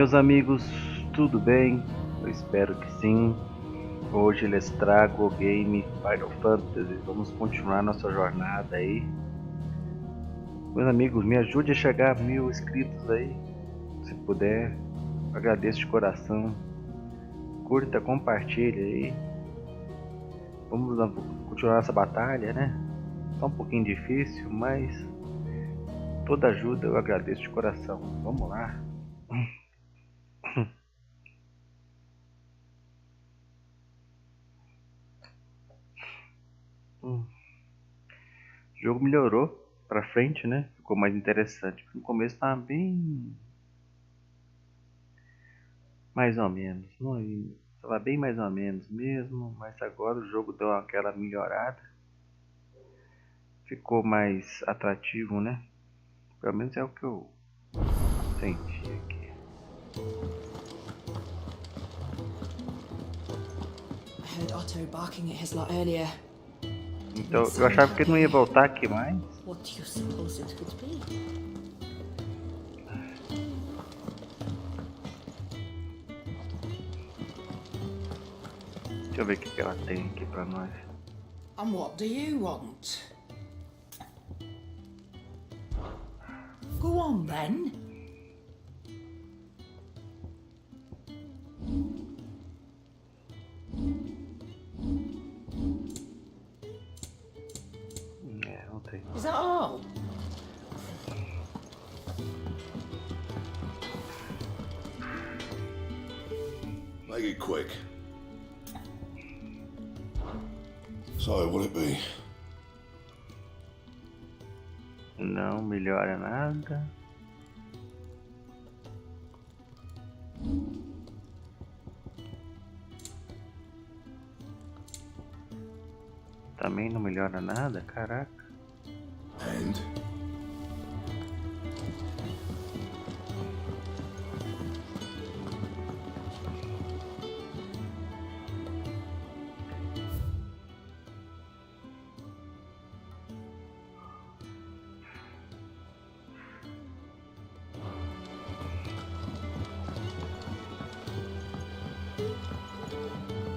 Meus amigos, tudo bem? Eu espero que sim. Hoje lhes trago o game Final Fantasy. Vamos continuar nossa jornada aí. Meus amigos, me ajude a chegar a 1000 inscritos aí. Se puder, agradeço de coração. Curta, compartilha aí. Vamos continuar essa batalha, né? Tá um pouquinho difícil, mas toda ajuda eu agradeço de coração. Vamos lá. O jogo melhorou pra frente, né? Ficou mais interessante. No começo tava bem mais ou menos. Não, tava bem mais ou menos mesmo, mas agora o jogo deu aquela melhorada. Ficou mais atrativo, né? Pelo menos é o que eu senti aqui. I heard Otto barking at his lot earlier. Então, eu achava que ele não ia voltar aqui mais. What do you suppose it could be? Deixa eu ver o que ela tem aqui pra nós. And what do you want? Go on then. Não tem. Is that all? Make it quick. So, what'll it be? Não melhora nada. Também não melhora nada, caraca. And?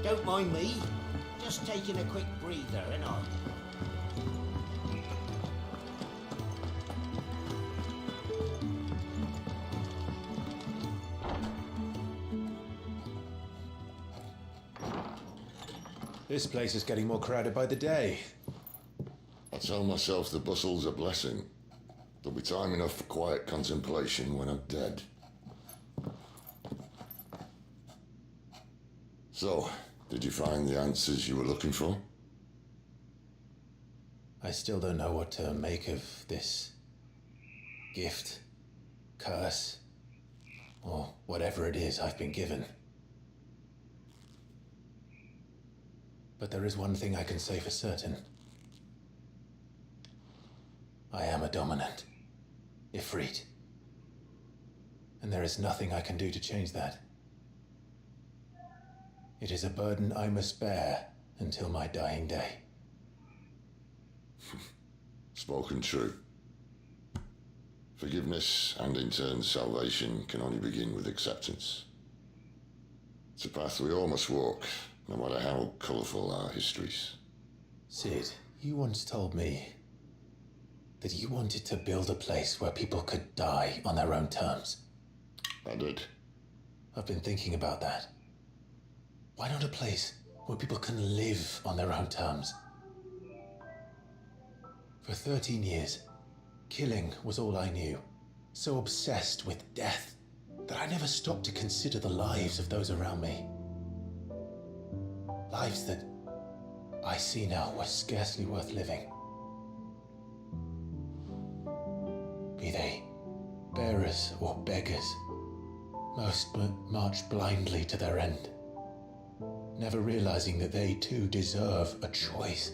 Don't mind me. Just taking a quick breather, ain't I? This place is getting more crowded by the day. I tell myself the bustle's a blessing. There'll be time enough for quiet contemplation when I'm dead. So, did you find the answers you were looking for? I still don't know what to make of this gift, curse, or whatever it is I've been given. But there is one thing I can say for certain. I am a dominant, Ifrit. And there is nothing I can do to change that. It is a burden I must bear until my dying day. Spoken true. Forgiveness and in turn salvation can only begin with acceptance. It's a path we all must walk, no matter how colourful our histories. Sid, you once told me that you wanted to build a place where people could die on their own terms. I did. I've been thinking about that. Why not a place where people can live on their own terms? For 13 years, killing was all I knew. So obsessed with death that I never stopped to consider the lives of those around me. Lives that I see now were scarcely worth living. Be they bearers or beggars, most march blindly to their end, never realizing that they too deserve a choice.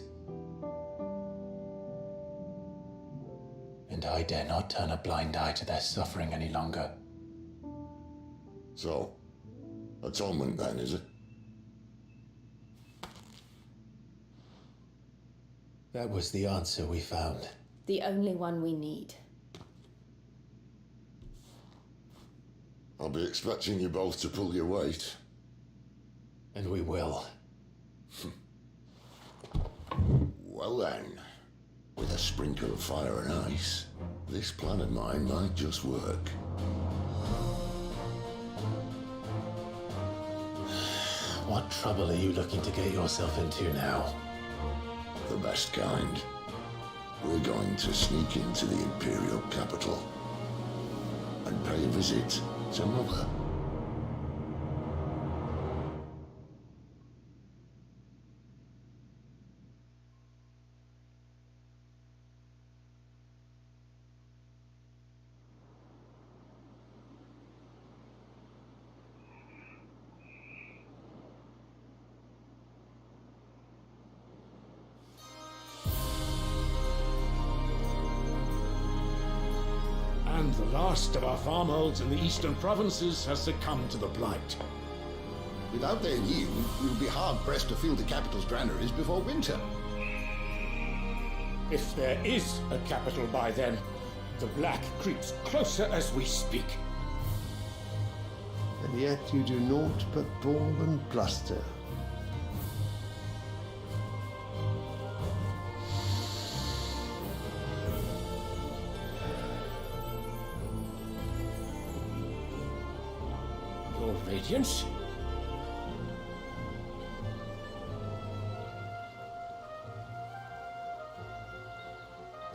And I dare not turn a blind eye to their suffering any longer. So, atonement then, is it? That was the answer we found. The only one we need. I'll be expecting you both to pull your weight. And we will. Well then, with a sprinkle of fire and ice, this plan of mine might just work. What trouble are you looking to get yourself into now? The best kind. We're going to sneak into the Imperial capital and pay a visit to Mother. And the last of our farmholds in the eastern provinces has succumbed to the blight. Without their yield, we'll be hard-pressed to fill the capital's granaries before winter. If there is a capital by then, the black creeps closer as we speak. And yet you do naught but bawl and bluster. Your Radiance?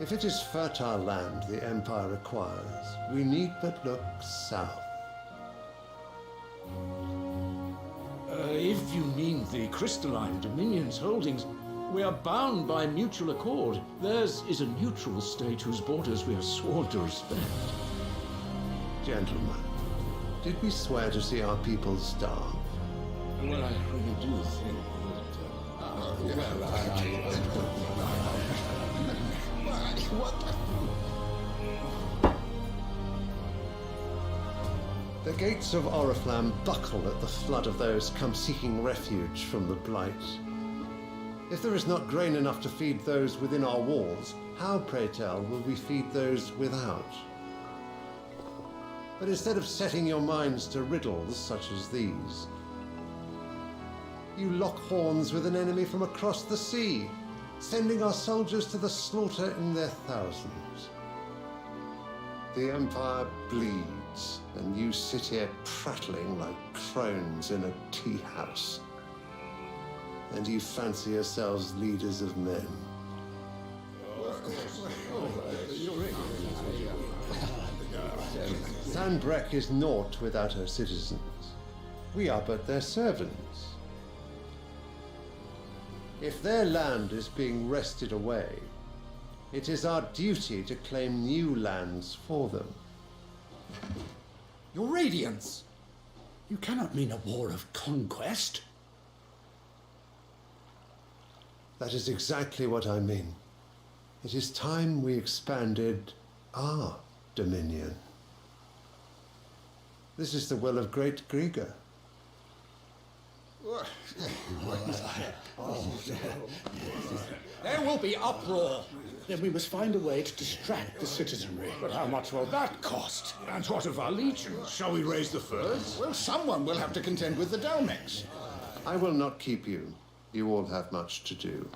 If it is fertile land the Empire requires, we need but look south. If you mean the crystalline Dominion's holdings, we are bound by mutual accord. Theirs is a neutral state whose borders we have sworn to respect. Gentlemen, did we swear to see our people starve? Well, I really do think The gates of Oriflamme buckle at the flood of those come seeking refuge from the blight. If there is not grain enough to feed those within our walls, how, pray tell, will we feed those without? But instead of setting your minds to riddles such as these, you lock horns with an enemy from across the sea, sending our soldiers to the slaughter in their thousands. The Empire bleeds, and you sit here prattling like crones in a tea house. And you fancy yourselves leaders of men. Sandbreck is naught without her citizens. We are but their servants. If their land is being wrested away, it is our duty to claim new lands for them. Your Radiance! You cannot mean a war of conquest. That is exactly what I mean. It is time we expanded our dominion. This is the will of great Grieger. There will be uproar. Then we must find a way to distract the citizenry. But how much will that cost? And what of our legions? Shall we raise the furs? Well, someone will have to contend with the Dalmex. I will not keep you. You all have much to do.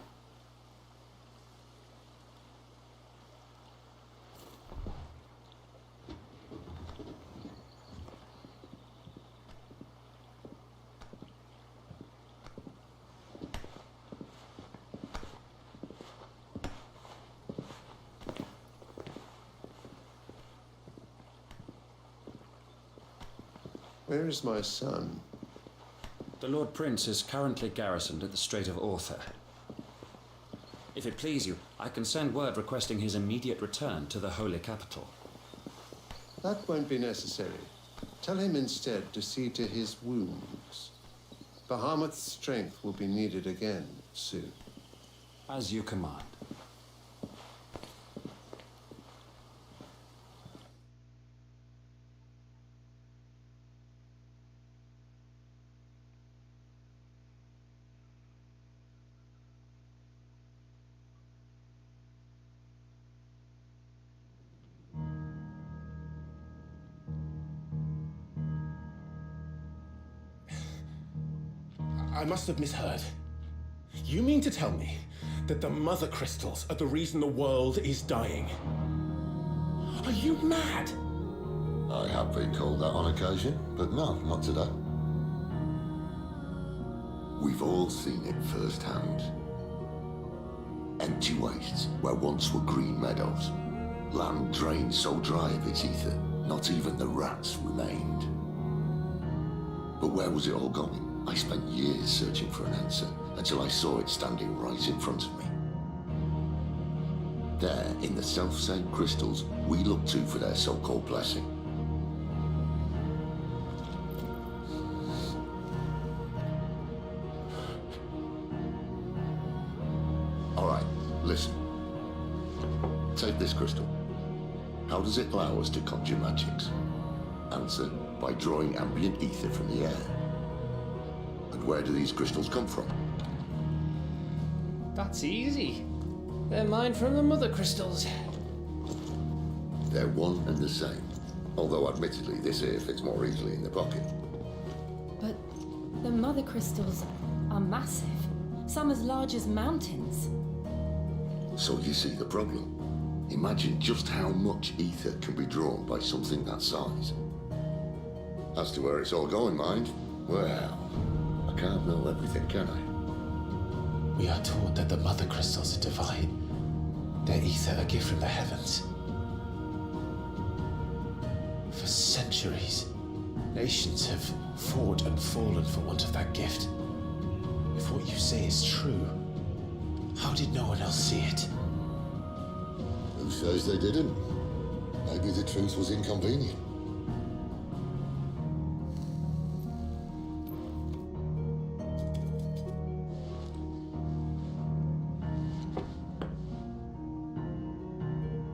Where is my son? The Lord Prince is currently garrisoned at the Strait of Arthur. If it please you, I can send word requesting his immediate return to the Holy Capital. That won't be necessary. Tell him instead to see to his wounds. Bahamut's strength will be needed again soon. As you command. I must have misheard. You mean to tell me that the mother crystals are the reason the world is dying? Are you mad? I have been called that on occasion, but no, not today. We've all seen it firsthand. Empty wastes where once were green meadows. Land drained so dry of its ether, not even the rats remained. But where was it all going? I spent years searching for an answer, until I saw it standing right in front of me. There, in the self-same crystals we look to for their so-called blessing. Alright, listen. Take this crystal. How does it allow us to conjure magics? Answer, by drawing ambient ether from the air. And where do these crystals come from? That's easy. They're mined from the mother crystals. They're one and the same. Although admittedly this here fits more easily in the pocket. But the mother crystals are massive. Some as large as mountains. So you see the problem. Imagine just how much ether can be drawn by something that size. As to where it's all going, mind, well, I can't know everything, can I? We are taught that the mother crystals are divine. Their ether a gift from the heavens. For centuries, nations have fought and fallen for want of that gift. If what you say is true, how did no one else see it? Who says they didn't? Maybe the truth was inconvenient.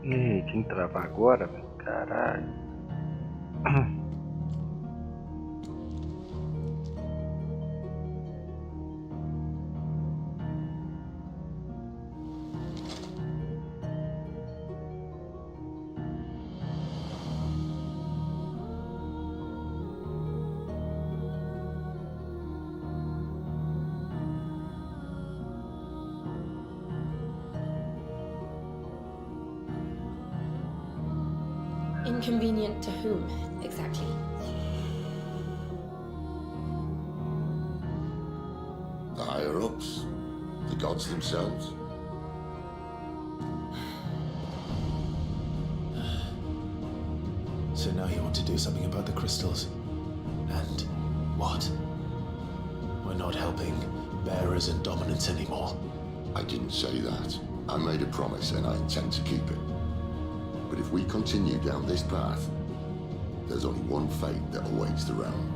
Ih, tinha que travar agora, velho. Caralho. Inconvenient to whom, exactly? The higher-ups, the gods themselves. So now you want to do something about the crystals? And what? We're not helping bearers and dominants anymore. I didn't say that. I made a promise and I intend to keep it. But if we continue down this path, there's only one fate that awaits the realm.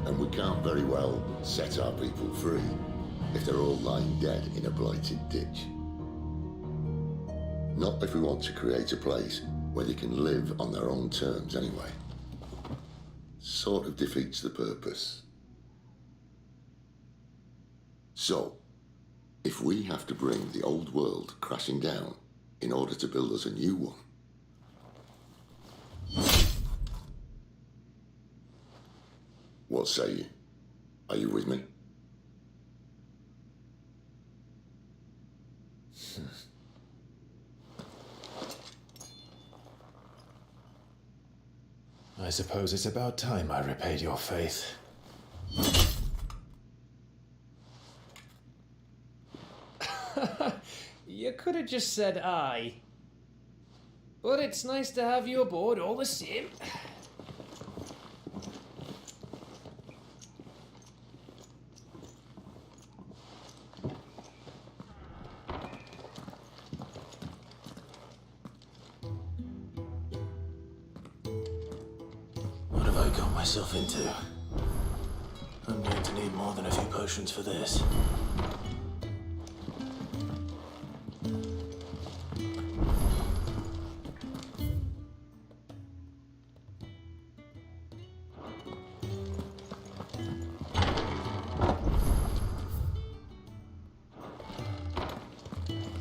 And we can't very well set our people free if they're all lying dead in a blighted ditch. Not if we want to create a place where they can live on their own terms anyway. Sort of defeats the purpose. So, if we have to bring the old world crashing down in order to build us a new one, what say you? Are you with me? I suppose it's about time I repaid your faith. You could have just said aye. But it's nice to have you aboard all the same. What have I got myself into? I'm going to need more than a few potions for this.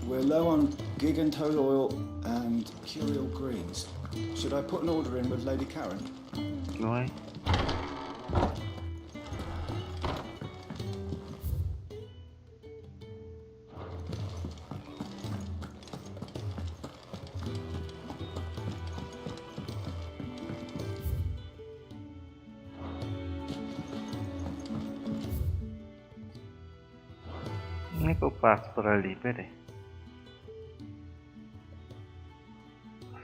We're low on gigantole oil and curial greens. Should I put an order in with Lady Karen? Não é? Como é que eu passo por ali? Pera aí.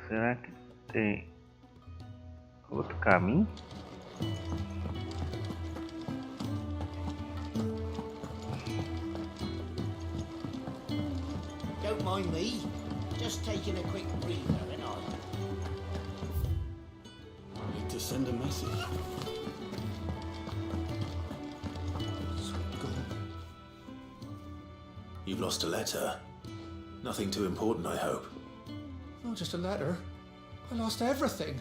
Será que tem outro caminho? Don't mind me. Just taking a quick breather, ain't I? Need to send a message. Sweet God. You've lost a letter. Nothing too important, I hope. Not just a letter. I lost everything.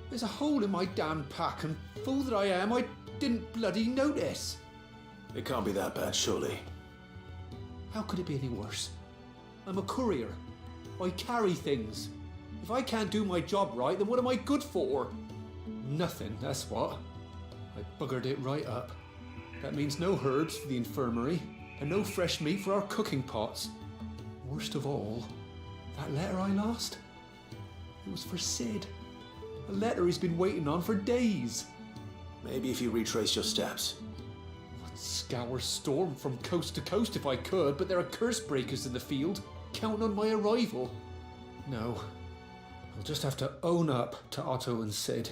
There's a hole in my damn pack, and fool that I am, I didn't bloody notice. It can't be that bad, surely. How could it be any worse? I'm a courier. I carry things. If I can't do my job right, then what am I good for? Nothing, that's what. I buggered it right up. That means no herbs for the infirmary, and no fresh meat for our cooking pots. Worst of all, that letter I lost? It was for Sid. A letter he's been waiting on for days. Maybe if you retrace your steps. I'd scour Storm from coast to coast if I could, but there are curse breakers in the field, counting on my arrival. No, I'll just have to own up to Otto and Sid.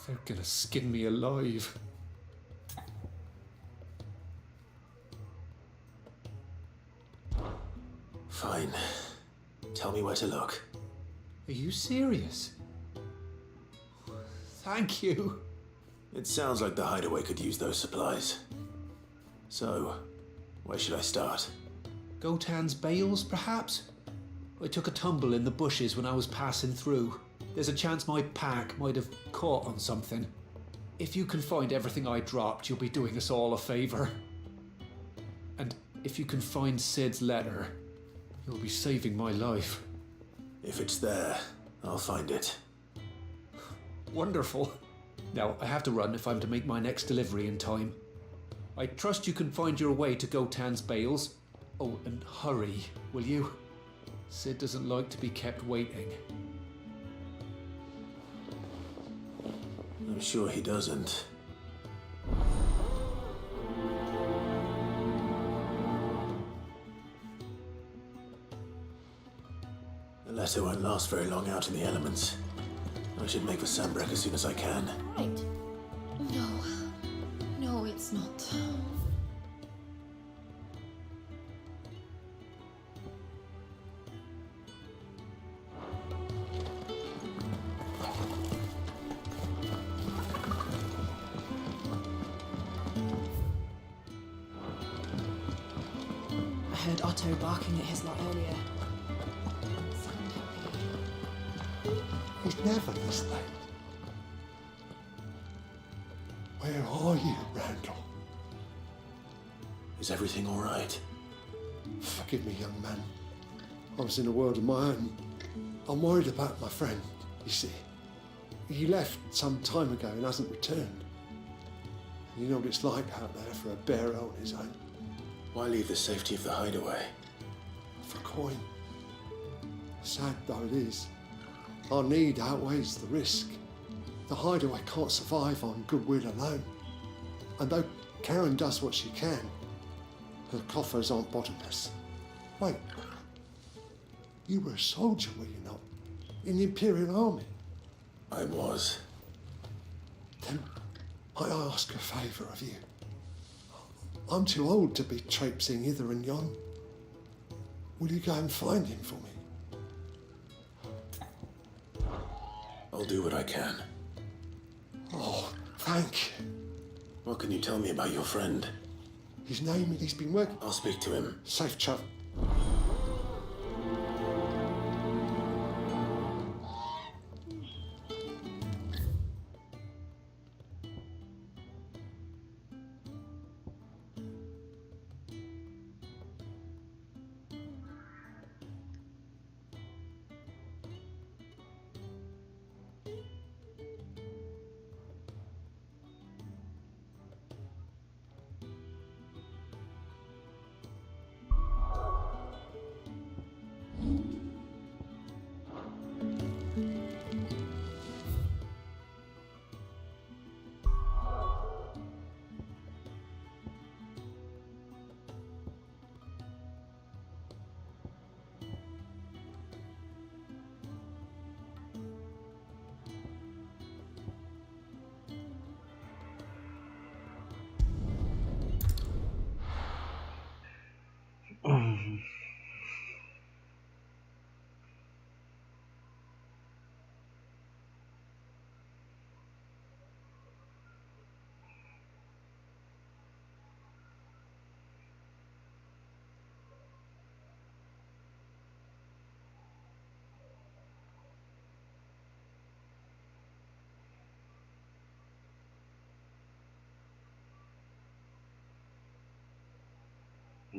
They're gonna skin me alive. Fine. Tell me where to look. Are you serious? Thank you. It sounds like the hideaway could use those supplies. So, where should I start? Gotan's bales, perhaps? I took a tumble in the bushes when I was passing through. There's a chance my pack might have caught on something. If you can find everything I dropped, you'll be doing us all a favour. And if you can find Sid's letter, you'll be saving my life. If it's there, I'll find it. Wonderful. Now, I have to run if I'm to make my next delivery in time. I trust you can find your way to Gotan's bales. Oh, and hurry, will you? Sid doesn't like to be kept waiting. I'm sure he doesn't. The letter won't last very long out in the elements. I should make for Sambrek as soon as I can. Right. No, it's not. I heard Otto barking at his lot earlier. He's never this late. Where are you, Randall? Is everything all right? Forgive me, young man. I was in a world of my own. I'm worried about my friend, you see. He left some time ago and hasn't returned. You know what it's like out there for a bearer on his own. Why leave the safety of the hideaway? For coin. Sad though it is, our need outweighs the risk. The hideaway can't survive on goodwill alone. And though Karen does what she can, her coffers aren't bottomless. Wait, you were a soldier, were you not? In the Imperial Army? I was. Then I ask a favour of you. I'm too old to be traipsing hither and yon. Will you go and find him for me? I'll do what I can. Oh, thank you. What can you tell me about your friend? His name, and he's been working. I'll speak to him. Safe travel.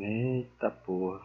Eita porra.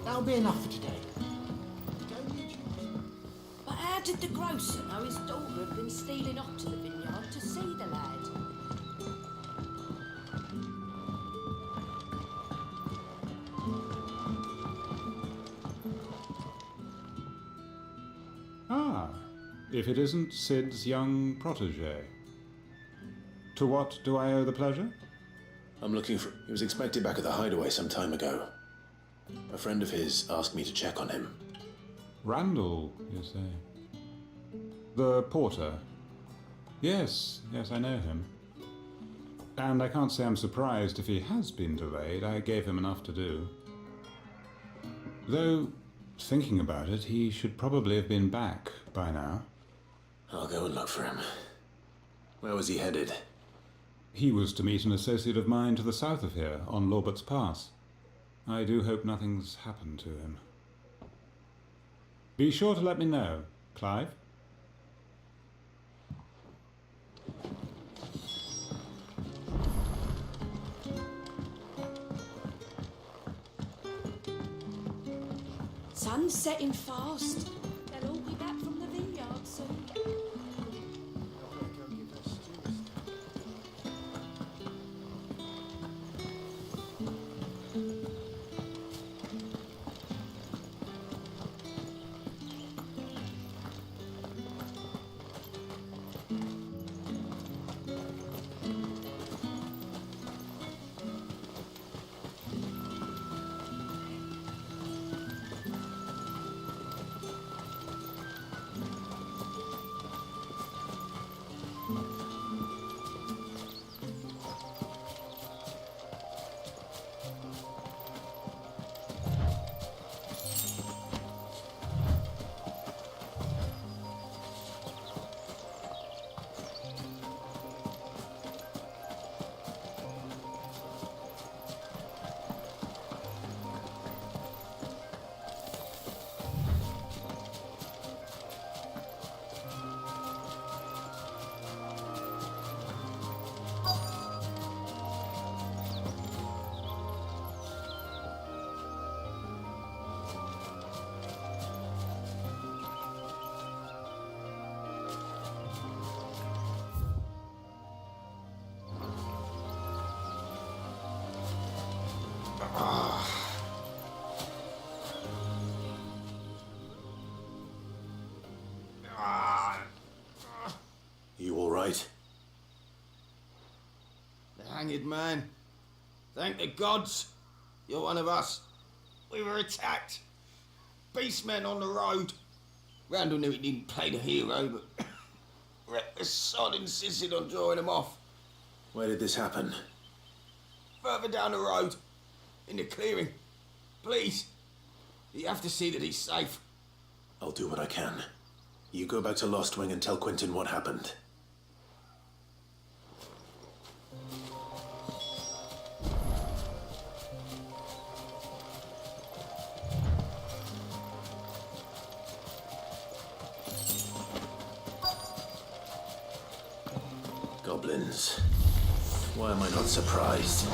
That'll be enough for today. But how did the grocer know his daughter had been stealing off to the vineyard to see the lad? Ah, if it isn't Sid's young protege. To what do I owe the pleasure? I'm looking for... He was expected back at the hideaway some time ago. A friend of his asked me to check on him. Randall, you say? The porter? Yes, I know him. And I can't say I'm surprised if he has been delayed. I gave him enough to do. Though, thinking about it, he should probably have been back by now. I'll go and look for him. Where was he headed? He was to meet an associate of mine to the south of here, on Lorbert's Pass. I do hope nothing's happened to him. Be sure to let me know, Clive. Sun's setting fast. They'll all be back from the vineyard soon. You all right? The hanged man. Thank the gods. You're one of us. We were attacked. Beastmen on the road. Randall knew he didn't play the hero, but reckless sod insisted on drawing him off. Where did this happen? Further down the road. In the clearing. Please. You have to see that he's safe. I'll do what I can. You go back to Lost Wing and tell Quentin what happened. God goblins. Why am I not surprised?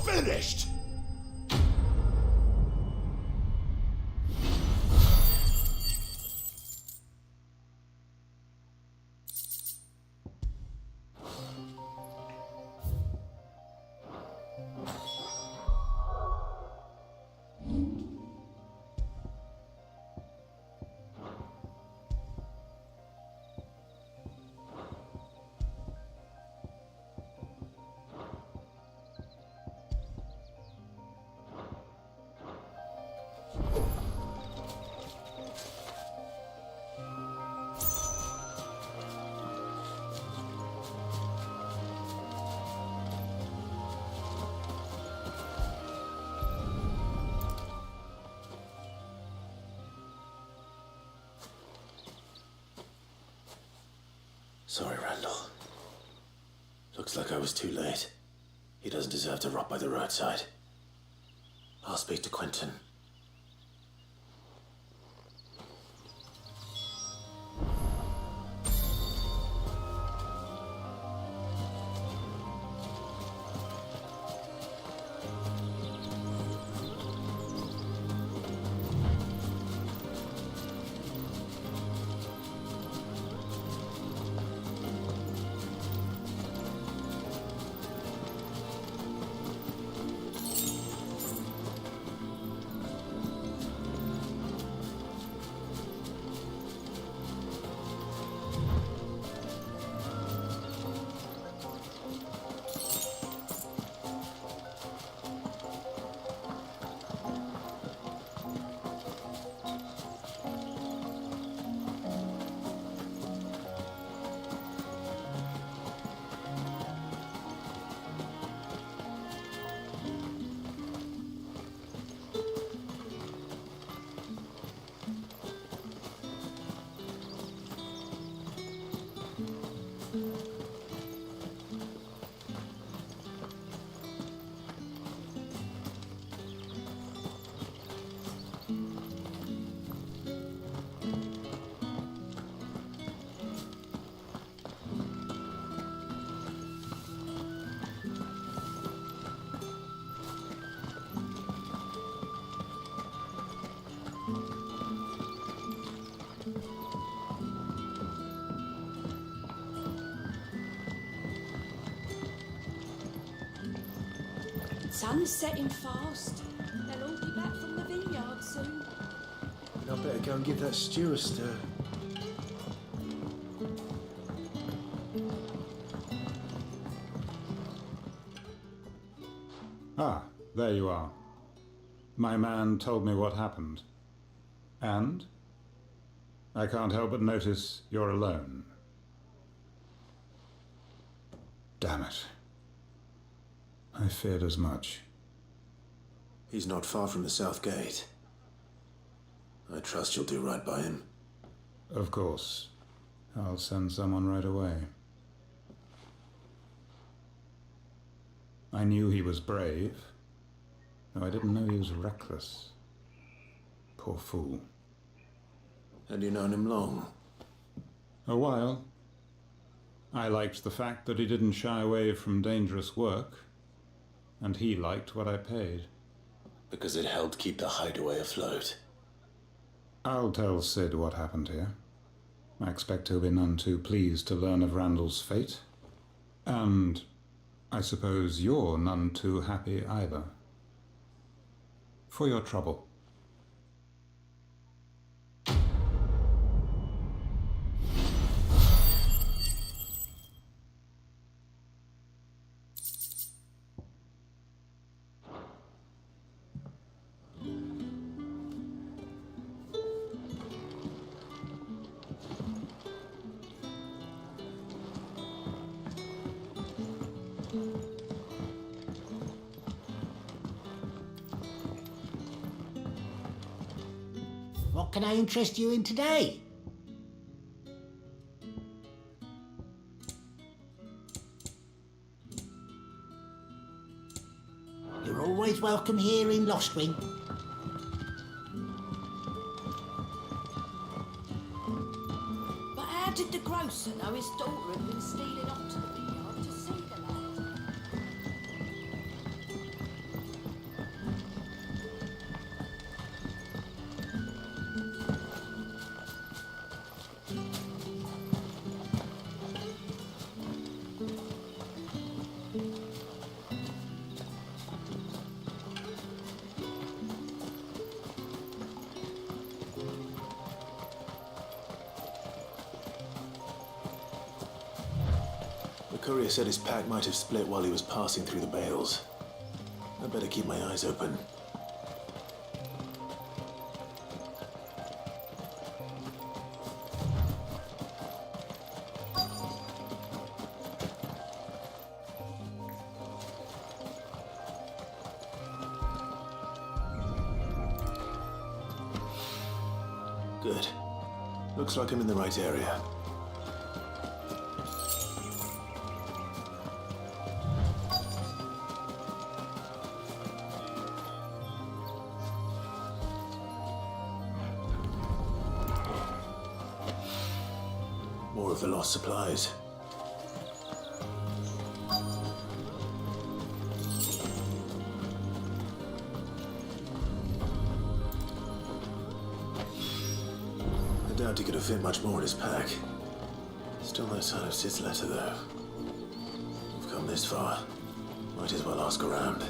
Finished! Sorry, Randall. Looks like I was too late. He doesn't deserve to rot by the roadside. I'll speak to Quentin. Sun's setting fast. They'll all be back from the vineyard soon. I better go and give that stew a stir. Ah, there you are. My man told me what happened. And? I can't help but notice you're alone. Damn it. I feared as much. He's not far from the south gate. I trust you'll do right by him. Of course. I'll send someone right away. I knew he was brave, though I didn't know he was reckless. Poor fool. Had you known him long? A while. I liked the fact that he didn't shy away from dangerous work, and he liked what I paid. Because it helped keep the hideaway afloat. I'll tell Sid what happened here. I expect he'll be none too pleased to learn of Randall's fate. And I suppose you're none too happy either. For your trouble. What can I interest you in today? You're always welcome here in Lostwing. But how did the grocer know his daughter had been stealing off to the vineyard to see the lad? The courier said his pack might have split while he was passing through the bales. I'd better keep my eyes open. Good. Looks like I'm in the right area. More of the lost supplies. I doubt he could have fit much more in his pack. Still no sign of Sid's letter, though. We've come this far. Might as well ask around.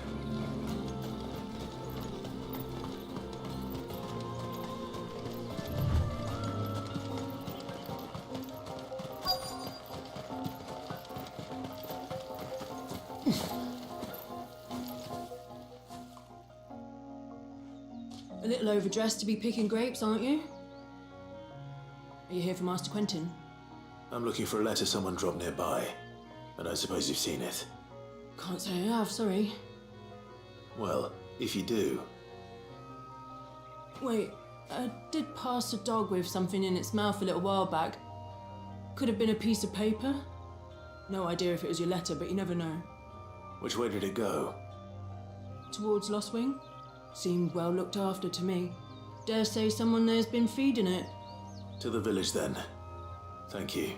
A little overdressed to be picking grapes, aren't you? Are you here for Master Quentin? I'm looking for a letter someone dropped nearby, and I suppose you've seen it. Can't say I have, sorry. Well, if you do, Wait, I did pass a dog with something in its mouth a little while back. Could have been a piece of paper. No idea if it was your letter, but you never know. which way did it go? Towards Lostwing. Seemed well looked after to me. Dare say someone there's been feeding it. To the village, then. Thank you.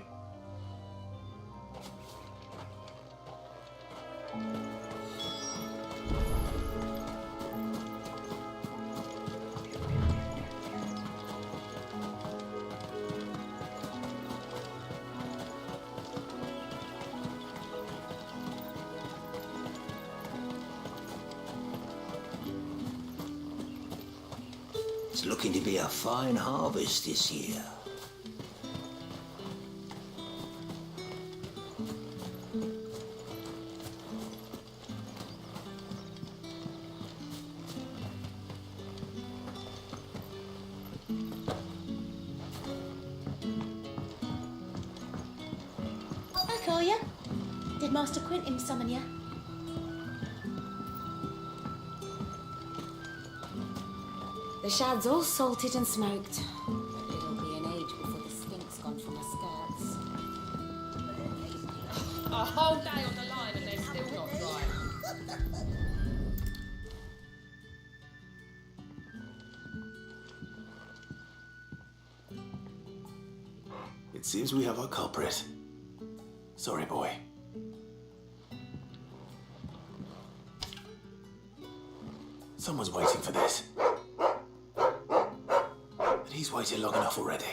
It's looking to be a fine harvest this year. Back are you? Did Master Quentin summon you? The shad's all salted and smoked. But it'll be an age before the stink's gone from my skirts. A whole day on the line and they're still not dry. It seems we have our culprit. Sorry, boy. Someone's waiting for this. And he's waited long enough already.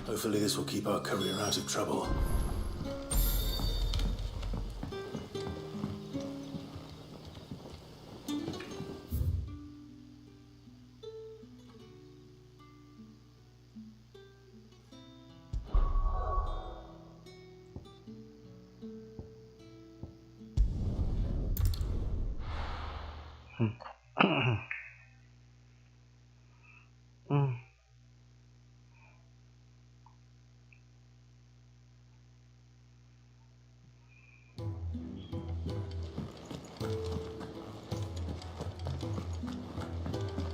Hopefully this will keep our courier out of trouble.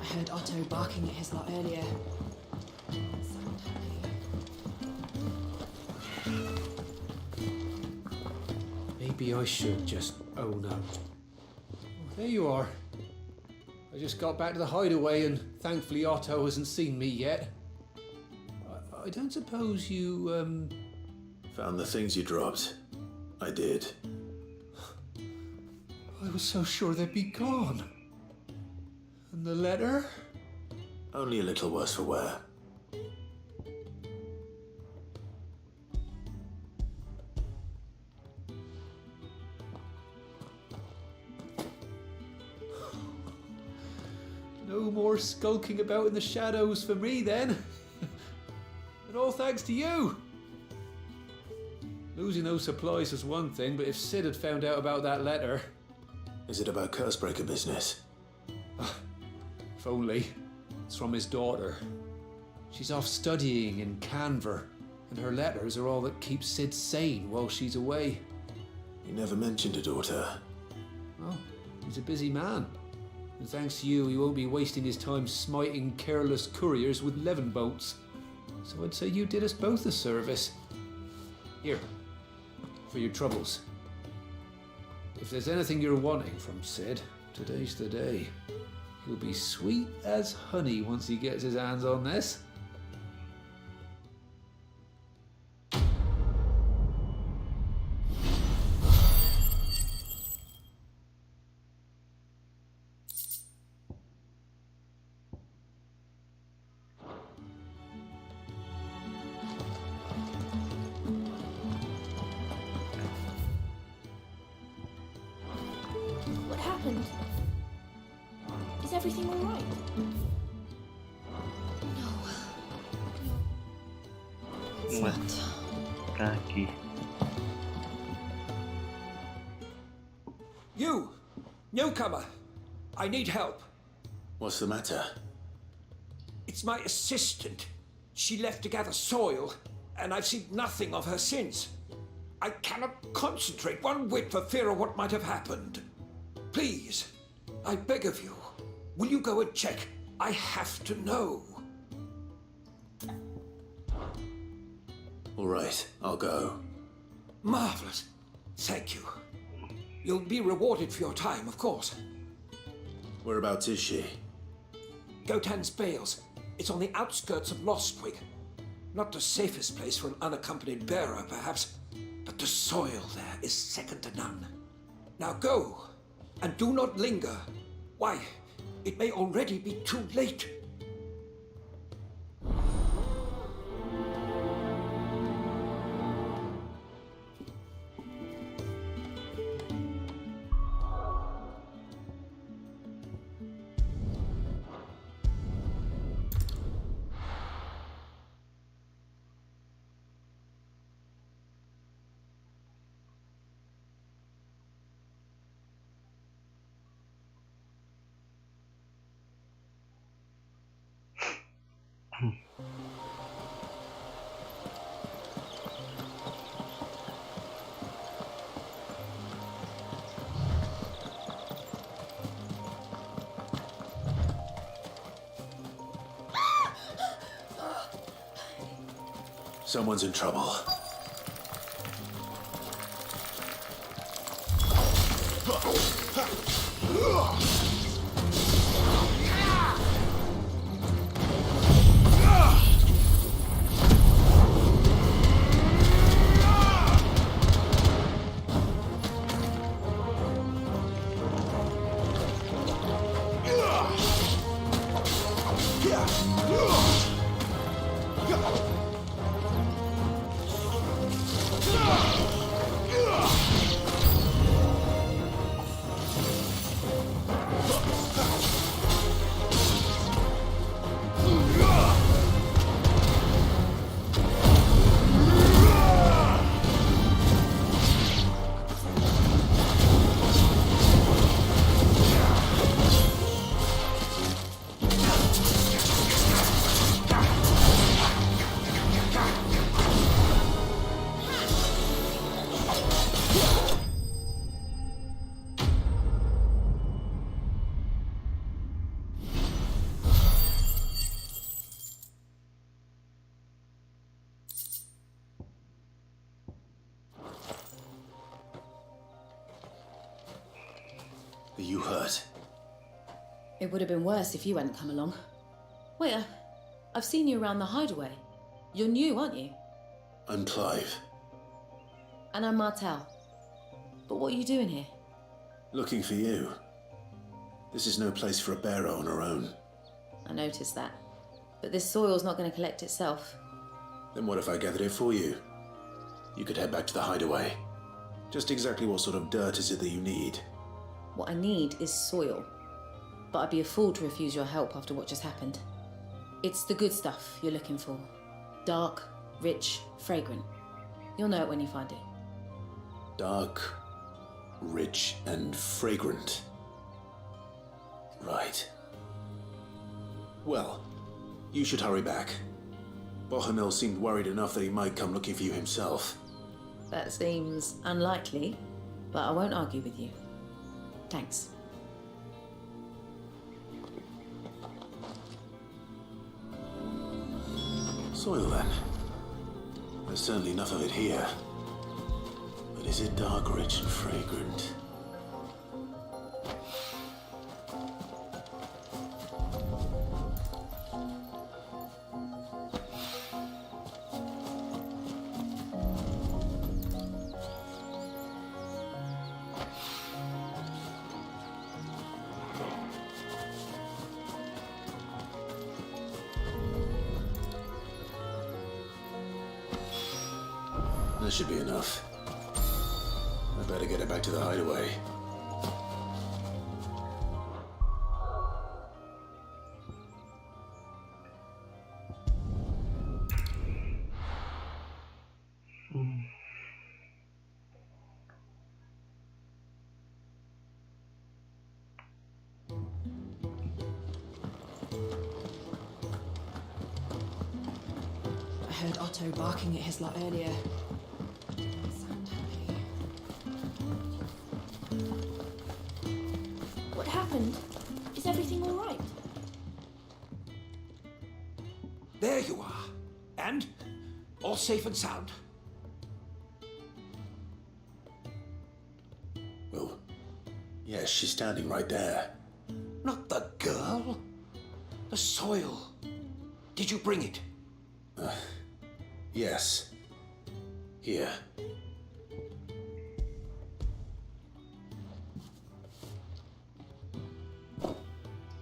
I heard Otto barking at his lot earlier. Maybe I should just own up. There you are. I just got back to the hideaway and thankfully Otto hasn't seen me yet. I don't suppose you, Found the things you dropped. I did. I was so sure they'd be gone. And the letter? Only a little worse for wear. No more skulking about in the shadows for me then. And all thanks to you. Losing those supplies was one thing, but if Sid had found out about that letter... Is it about Cursebreaker business? If only. It's from his daughter. She's off studying in Canver, and her letters are all that keeps Sid sane while she's away. He never mentioned a daughter. Oh, he's a busy man. And thanks to you, he won't be wasting his time smiting careless couriers with levin boats. So I'd say you did us both a service. Here, for your troubles. If there's anything you're wanting from Sid, today's the day. He'll be sweet as honey once he gets his hands on this. What happened? Is everything all right? No. It's not. Tá aqui. You! Newcomer! I need help. What's the matter? It's my assistant. She left to gather soil, and I've seen nothing of her since. I cannot concentrate one whit for fear of what might have happened. Please, I beg of you, will you go and check? I have to know. All right, I'll go. Marvelous. Thank you. You'll be rewarded for your time, of course. Whereabouts is she? Gotan's Bales. It's on the outskirts of Lostwig. Not the safest place for an unaccompanied bearer, perhaps, but the soil there is second to none. Now go, and do not linger. Why, it may already be too late. Someone's in trouble. Are you hurt? It would have been worse if you hadn't come along. Wait, I've seen you around the hideaway. You're new, aren't you? I'm Clive. And I'm Martel. But what are you doing here? Looking for you. This is no place for a bearer on her own. I noticed that. But this soil's not going to collect itself. Then what if I gathered it for you? You could head back to the hideaway. Just exactly what sort of dirt is it that you need? What I need is soil. But I'd be a fool to refuse your help after what just happened. It's the good stuff you're looking for. Dark, rich, fragrant. You'll know it when you find it. Dark, rich, and fragrant. Right. Well, you should hurry back. Bohemil seemed worried enough that he might come looking for you himself. That seems unlikely, but I won't argue with you. Thanks. Soil then. There's certainly enough of it here. But is it dark, rich, and fragrant? That should be enough. I better get it back to the hideaway. I heard Otto barking at his lot earlier. What happened? Is everything all right? There you are. And? All safe and sound? Well, yes, she's standing right there. Not the girl. The soil. Did you bring it? Yes. Here.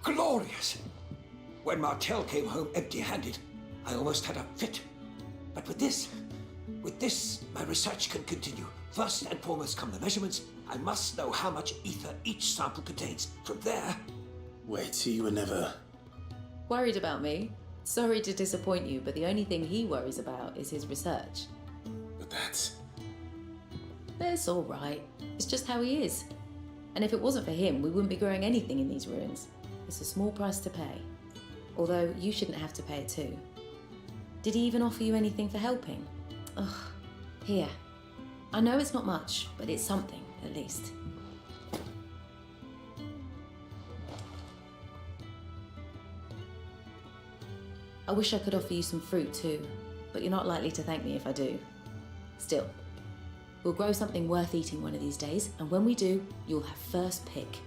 Glorious! When Martel came home empty-handed, I almost had a fit. But with this, my research can continue. First and foremost come the measurements. I must know how much ether each sample contains. From there... Wait, so you were never... Worried about me? Sorry to disappoint you, but the only thing he worries about is his research. But that's... It's all right. It's just how he is. And if it wasn't for him, we wouldn't be growing anything in these ruins. It's a small price to pay. Although you shouldn't have to pay it too. Did he even offer you anything for helping? Ugh, here. I know it's not much, but it's something, at least. I wish I could offer you some fruit too, but you're not likely to thank me if I do. Still, we'll grow something worth eating one of these days, and when we do, you'll have first pick.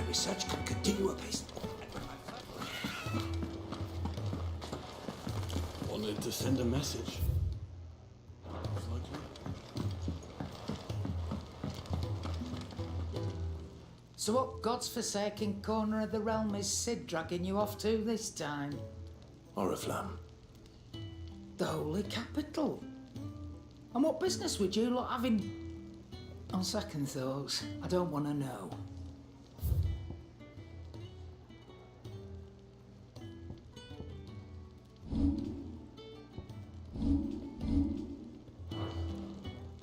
Research can continue apace. Wanted to send a message. So what God's forsaken corner of the realm is Sid dragging you off to this time? Oriflamme. The Holy Capital. And what business would you lot have in... On second thoughts, I don't want to know.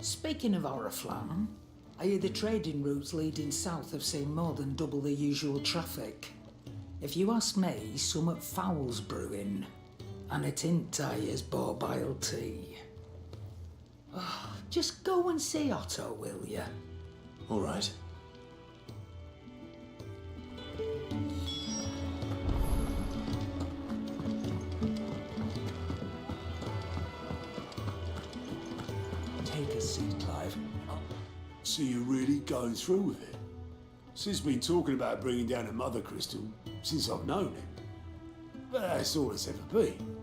Speaking of Oriflamme, I hear the trading routes leading south have seen more than double the usual traffic. If you ask me, summat foul's brewing, and it entirely is borbile tea. Oh, just go and see Otto, will you? All right. Take a seat, Clive. So you're really going through with it? Sid's been talking about bringing down a mother crystal since I've known him. But that's all it's ever been.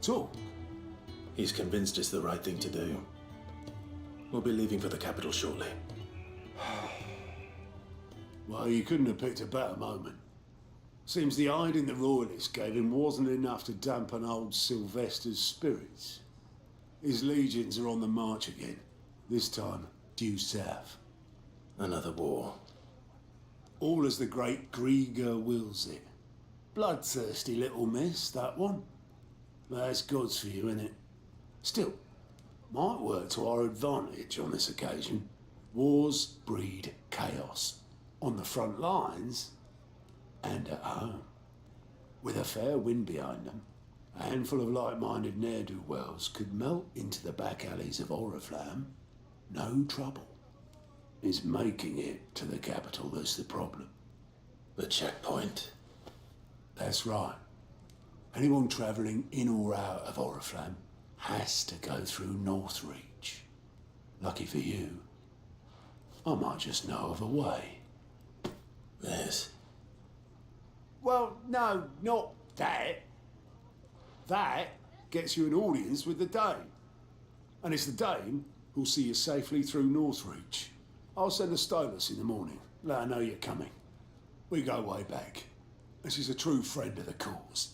Talk. He's convinced it's the right thing to do. We'll be leaving for the capital shortly. Well, you couldn't have picked a better moment. Seems the hiding the royalists gave him wasn't enough to dampen old Sylvester's spirits. His legions are on the march again, this time due south. Another war. All as the great Grieger wills it. Bloodthirsty little miss, that one. But that's God's for you, innit? Still, might work to our advantage on this occasion. Wars breed chaos. On the front lines and at home. With a fair wind behind them, a handful of like-minded ne'er-do-wells could melt into the back alleys of Oriflamme. No trouble. It's making it to the capital that's the problem. The checkpoint? That's right. Anyone travelling in or out of Oriflamme has to go through Northreach. Lucky for you, I might just know of a way. Yes. Well, no, not that. That gets you an audience with the Dame. And it's the Dame who'll see you safely through Northreach. I'll send a stylus in the morning, let her know you're coming. We go way back, and she's a true friend of the cause.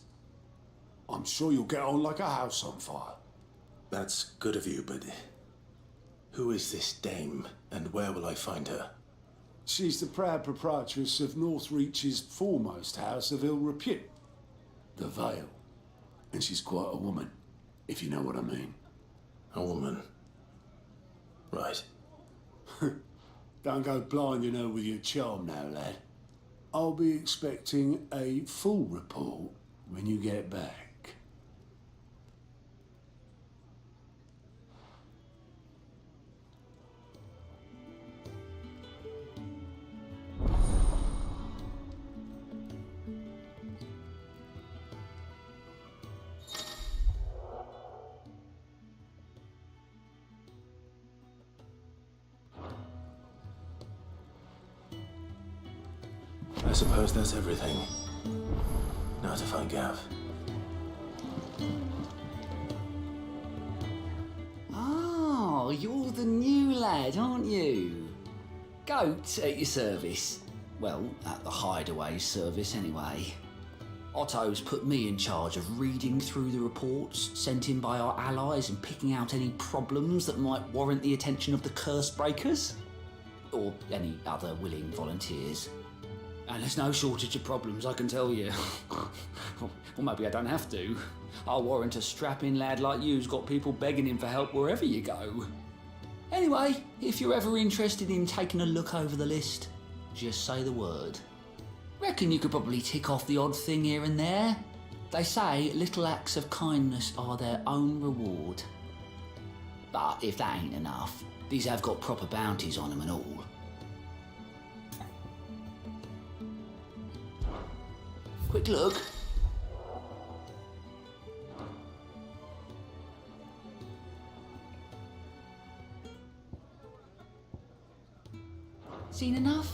I'm sure you'll get on like a house on fire. That's good of you, but who is this dame, and where will I find her? She's the proud proprietress of Northreach's foremost house of ill repute, the Vale. And she's quite a woman, if you know what I mean. A woman? Right. Don't go blinding her with your charm now, lad. I'll be expecting a full report when you get back. I suppose that's everything. Now to find Gav. Oh, you're the new lad, aren't you? Goat at your service. Well, at the hideaway service anyway. Otto's put me in charge of reading through the reports sent in by our allies and picking out any problems that might warrant the attention of the curse breakers. Or any other willing volunteers. And there's no shortage of problems, I can tell you. Or maybe I don't have to. I'll warrant a strapping lad like you's got people begging him for help wherever you go. Anyway, if you're ever interested in taking a look over the list, just say the word. Reckon you could probably tick off the odd thing here and there. They say little acts of kindness are their own reward. But if that ain't enough, these have got proper bounties on them and all. Quick look. Seen enough?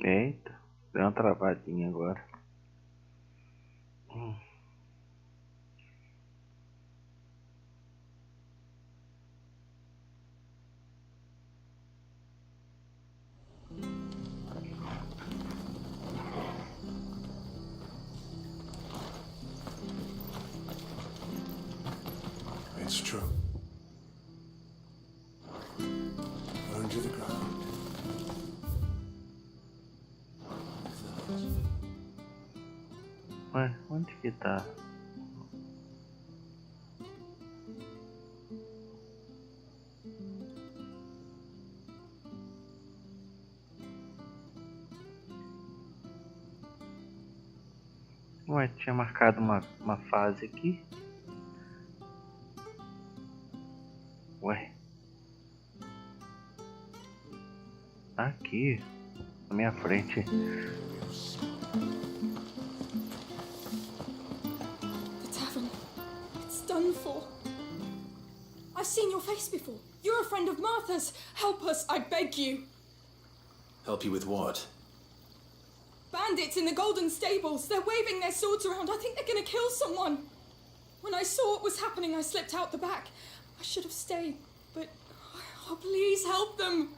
Eita, deu uma travadinha agora. It's true. Burn to the ground. Ué, onde que tá? Ué, tinha marcado uma fase aqui. Ué. Aqui, na minha frente. The tavern. It's done for. I've seen your face before. You're a friend of Martha's. Help us, I beg you. Help you with what? Bandits in the Golden Stables. They're waving their swords around. I think they're gonna kill someone. When I saw what was happening, I slipped out the back. I should have stayed, but... Oh, please help them.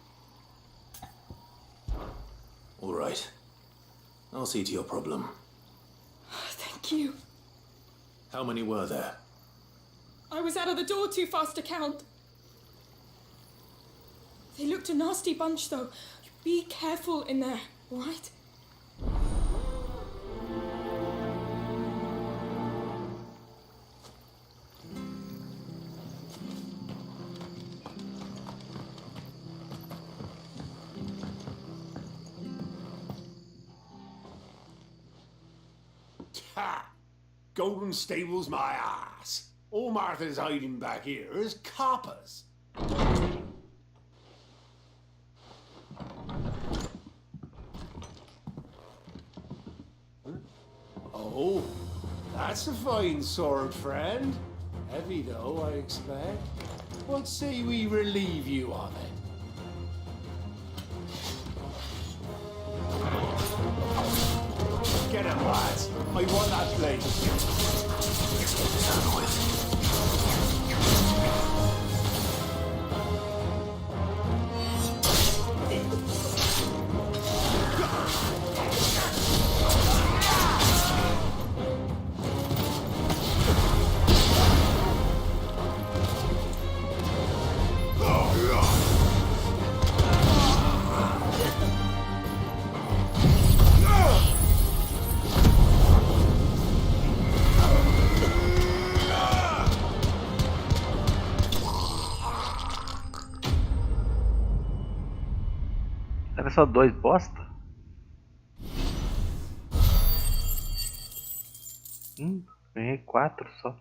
All right. I'll see to your problem. Thank you. How many were there? I was out of the door too fast to count. They looked a nasty bunch, though. Be careful in there, all right? Ha! Golden Stable's my ass. All Martha's hiding back here is coppers. Oh, that's a fine sword, friend. Heavy though, I expect. What say we relieve you of it? Get him, lads. I want that blade. Done with. Era só 2 bosta? Ganhei 4 só.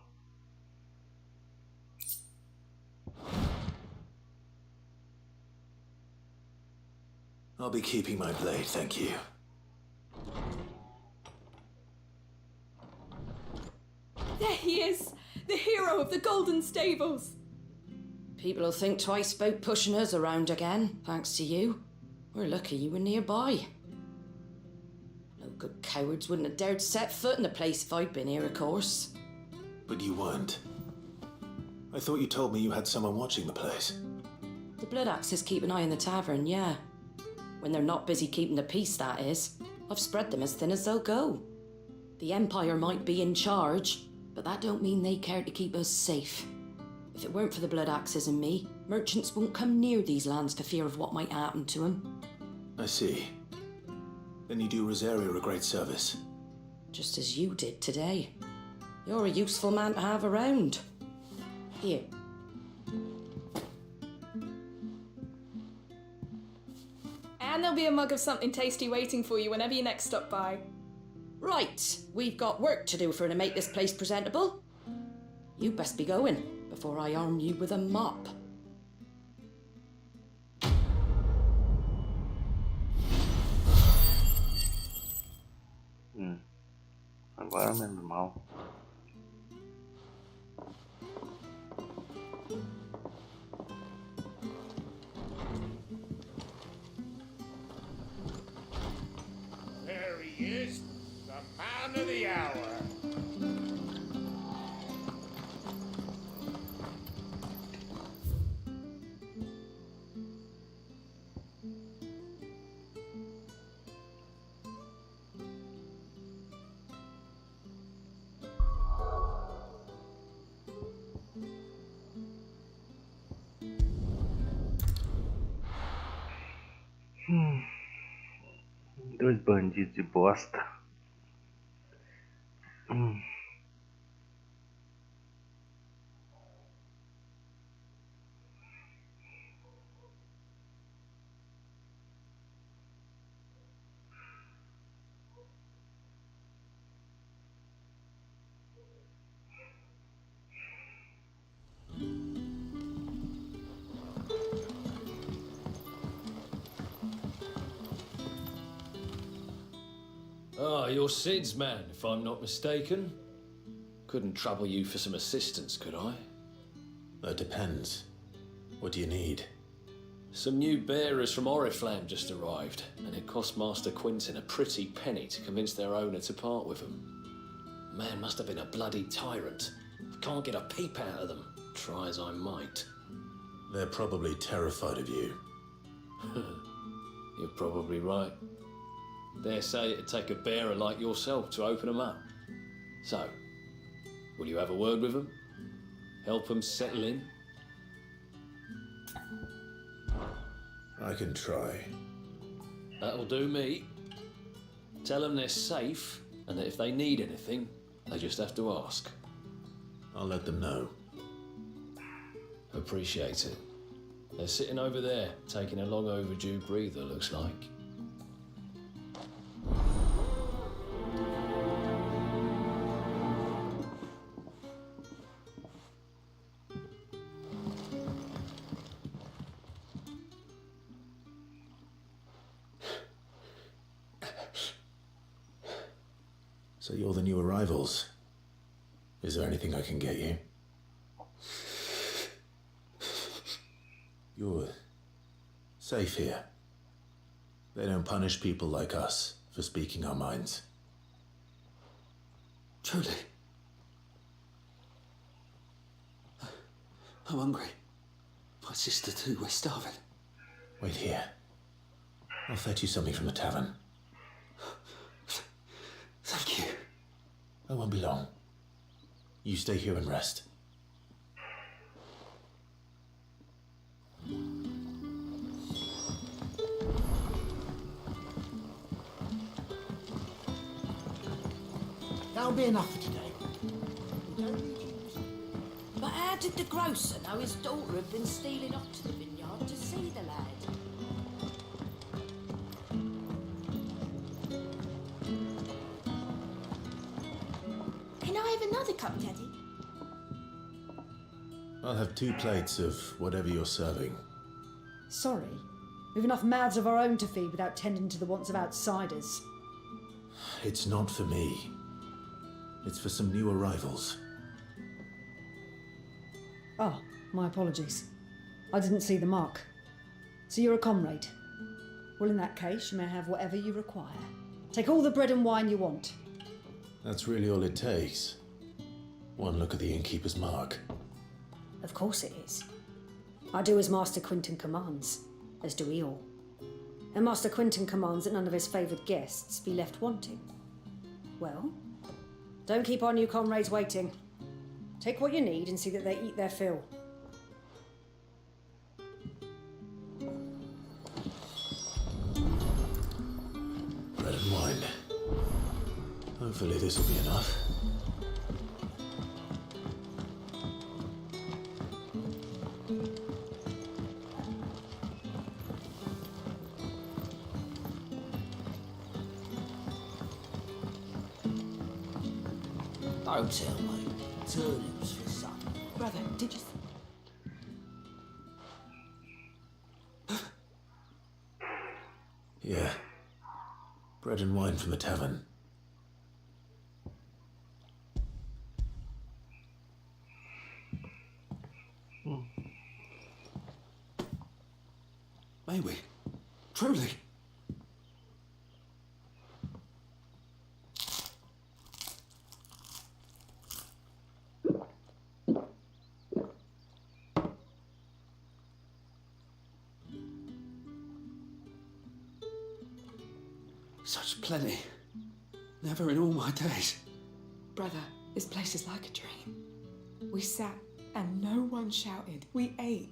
I'll be keeping my blade, thank you. There he is! The hero of the Golden Stables! People will think twice about pushing us around again, thanks to you. We're lucky you were nearby. No good cowards wouldn't have dared set foot in the place if I'd been here, of course. But you weren't. I thought you told me you had someone watching the place. The Blood Axes keep an eye on the tavern, yeah. When they're not busy keeping the peace, that is. I've spread them as thin as they'll go. The Empire might be in charge, but that don't mean they care to keep us safe. If it weren't for the Blood Axes and me, merchants won't come near these lands for fear of what might happen to them. I see. Then you do Rosaria a great service. Just as you did today. You're a useful man to have around. Here. And there'll be a mug of something tasty waiting for you whenever you next stop by. Right, we've got work to do for to make this place presentable. You best be going before I arm you with a mop. Agora menos mal. There he is, the man of the hour. Dois bandidos de bosta. Ah, you're Sid's man, if I'm not mistaken. Couldn't trouble you for some assistance, could I? That depends. What do you need? Some new bearers from Oriflamme just arrived, and it cost Master Quintin a pretty penny to convince their owner to part with them. Man must have been a bloody tyrant. Can't get a peep out of them, try as I might. They're probably terrified of you. You're probably right. Dare say it'd take a bearer like yourself to open them up. So, will you have a word with them? Help them settle in? I can try. That'll do me. Tell them they're safe, and that if they need anything, they just have to ask. I'll let them know. Appreciate it. They're sitting over there, taking a long overdue breather, looks like. So you're the new arrivals. Is there anything I can get you? You're safe here. They don't punish people like us for speaking our minds. Truly. I'm hungry. My sister too, we're starving. Wait here. I'll fetch you something from the tavern. Thank you. I won't be long. You stay here and rest. That'll be enough for today. But how did the grocer know his daughter had been stealing off to the vineyard to see the lad? Can I have another cup, Daddy? I'll have 2 plates of whatever you're serving. Sorry. We've enough mouths of our own to feed without tending to the wants of outsiders. It's not for me. It's for some new arrivals. Oh, my apologies. I didn't see the mark. So you're a comrade? Well, in that case, you may have whatever you require. Take all the bread and wine you want. That's really all it takes. One look at the innkeeper's mark. Of course it is. I do as Master Quinton commands, as do we all. And Master Quinton commands that none of his favoured guests be left wanting. Well, don't keep our new comrades waiting. Take what you need and see that they eat their fill. Bread and wine. Hopefully this will be enough. Don't tell me. Turnips for some. Brother, did you... Yeah. Bread and wine from the tavern. May we? Truly? Such plenty. Never in all my days. Brother, this place is like a dream. We sat and no one shouted. We ate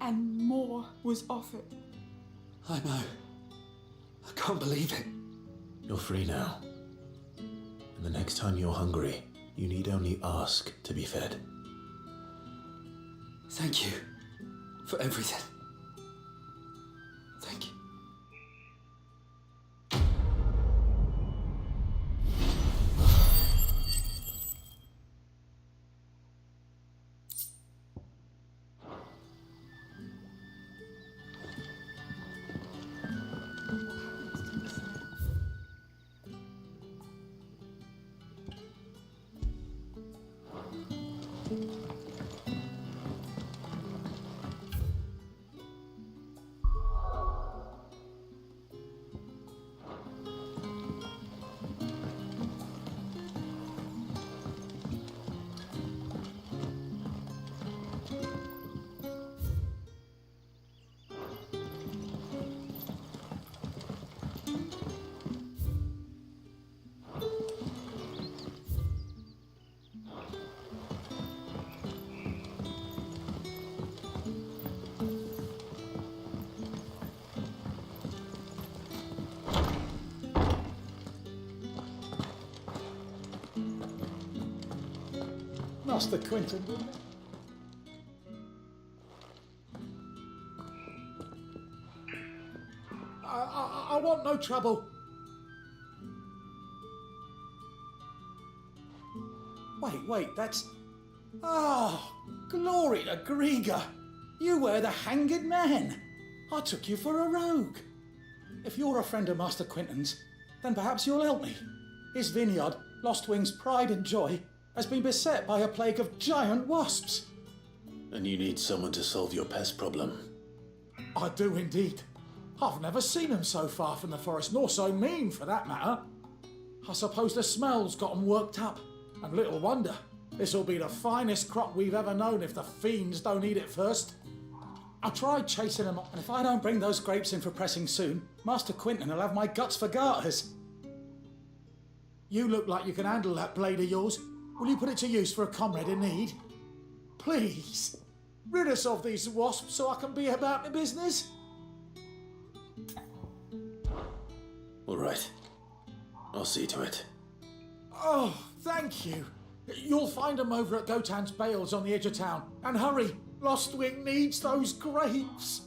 and more was offered. I know. I can't believe it. You're free now. And the next time you're hungry, you need only ask to be fed. Thank you for everything. Thank you. Master Quintin, wouldn't it? I want no trouble. Wait, that's... Oh, glory to Grieger. You were the hanged man. I took you for a rogue. If you're a friend of Master Quintin's, then perhaps you'll help me. His vineyard, Lostwing's pride and joy, has been beset by a plague of giant wasps. And you need someone to solve your pest problem. I do indeed. I've never seen them so far from the forest, nor so mean for that matter. I suppose the smell's got 'em worked up, and little wonder. This'll be the finest crop we've ever known if the fiends don't eat it first. I tried chasing them, and if I don't bring those grapes in for pressing soon, Master Quintin will have my guts for garters. You look like you can handle that blade of yours. Will you put it to use for a comrade in need? Please, rid us of these wasps so I can be about my business. All right. I'll see to it. Oh, thank you. You'll find them over at Gotan's bales on the edge of town. And hurry, Lostwing needs those grapes.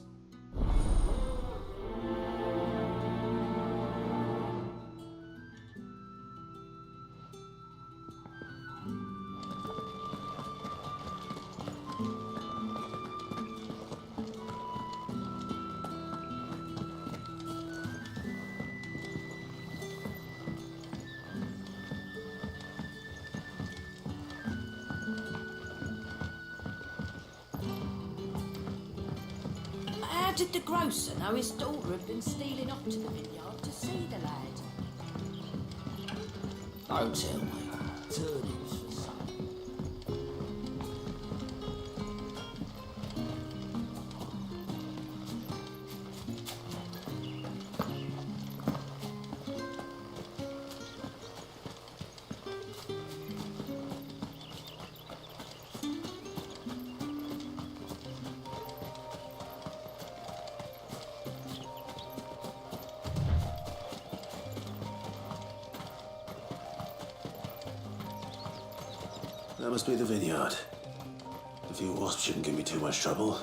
How did the grocer know his daughter had been stealing up to the vineyard to see the lad? Don't tell me. Turnings for some. That must be the vineyard. A few wasps shouldn't give me too much trouble.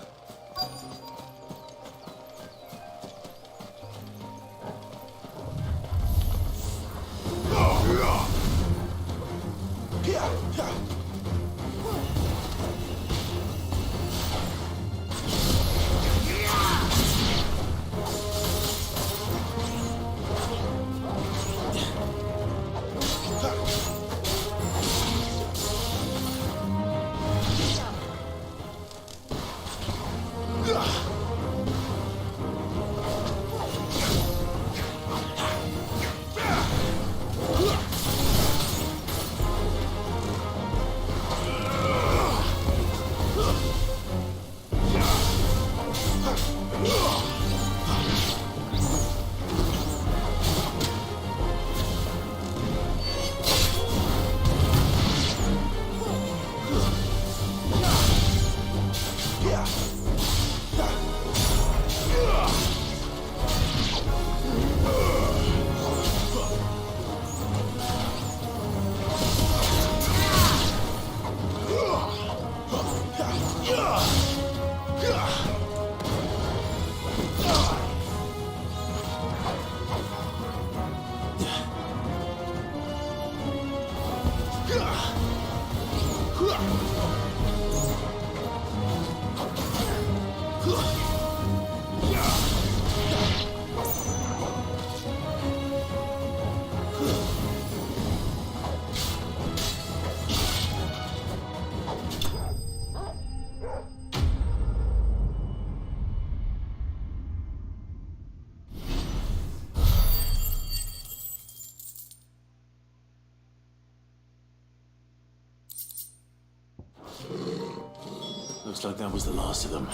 Looks like that was the last of them.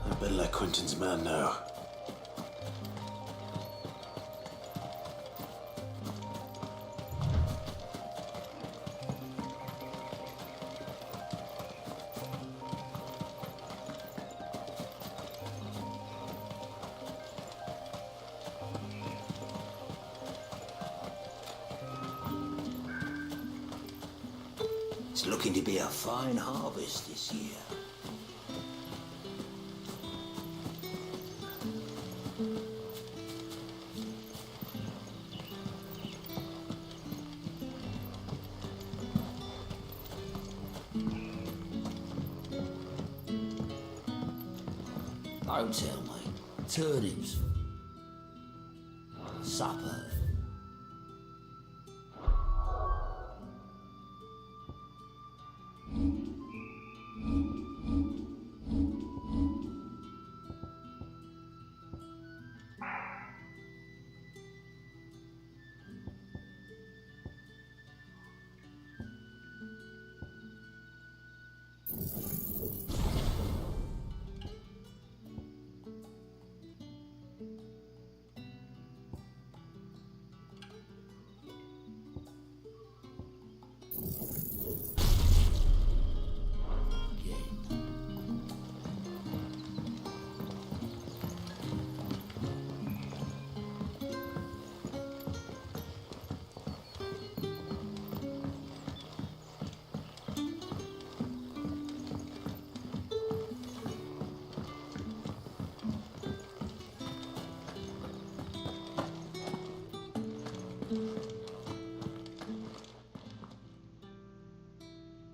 I better let Quintin's man know. It's looking to be a fine harvest this year. Hotel, mate. Turnips. Supper.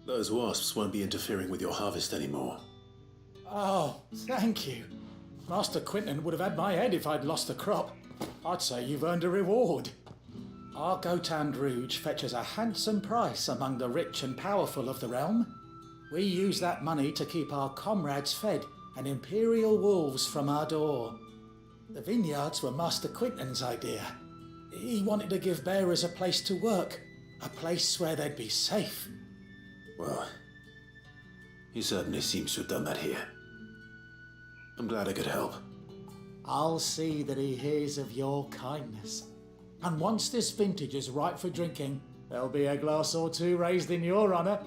Those wasps won't be interfering with your harvest anymore. Oh, thank you. Master Quinton would have had my head if I'd lost the crop. I'd say you've earned a reward. Our Gotand Rouge fetches a handsome price among the rich and powerful of the realm. We use that money to keep our comrades fed and imperial wolves from our door. The vineyards were Master Quinton's idea. He wanted to give bearers a place to work, a place where they'd be safe. Well, he certainly seems to have done that here. I'm glad I could help. I'll see that he hears of your kindness. And once this vintage is ripe for drinking, there'll be a glass or two raised in your honour.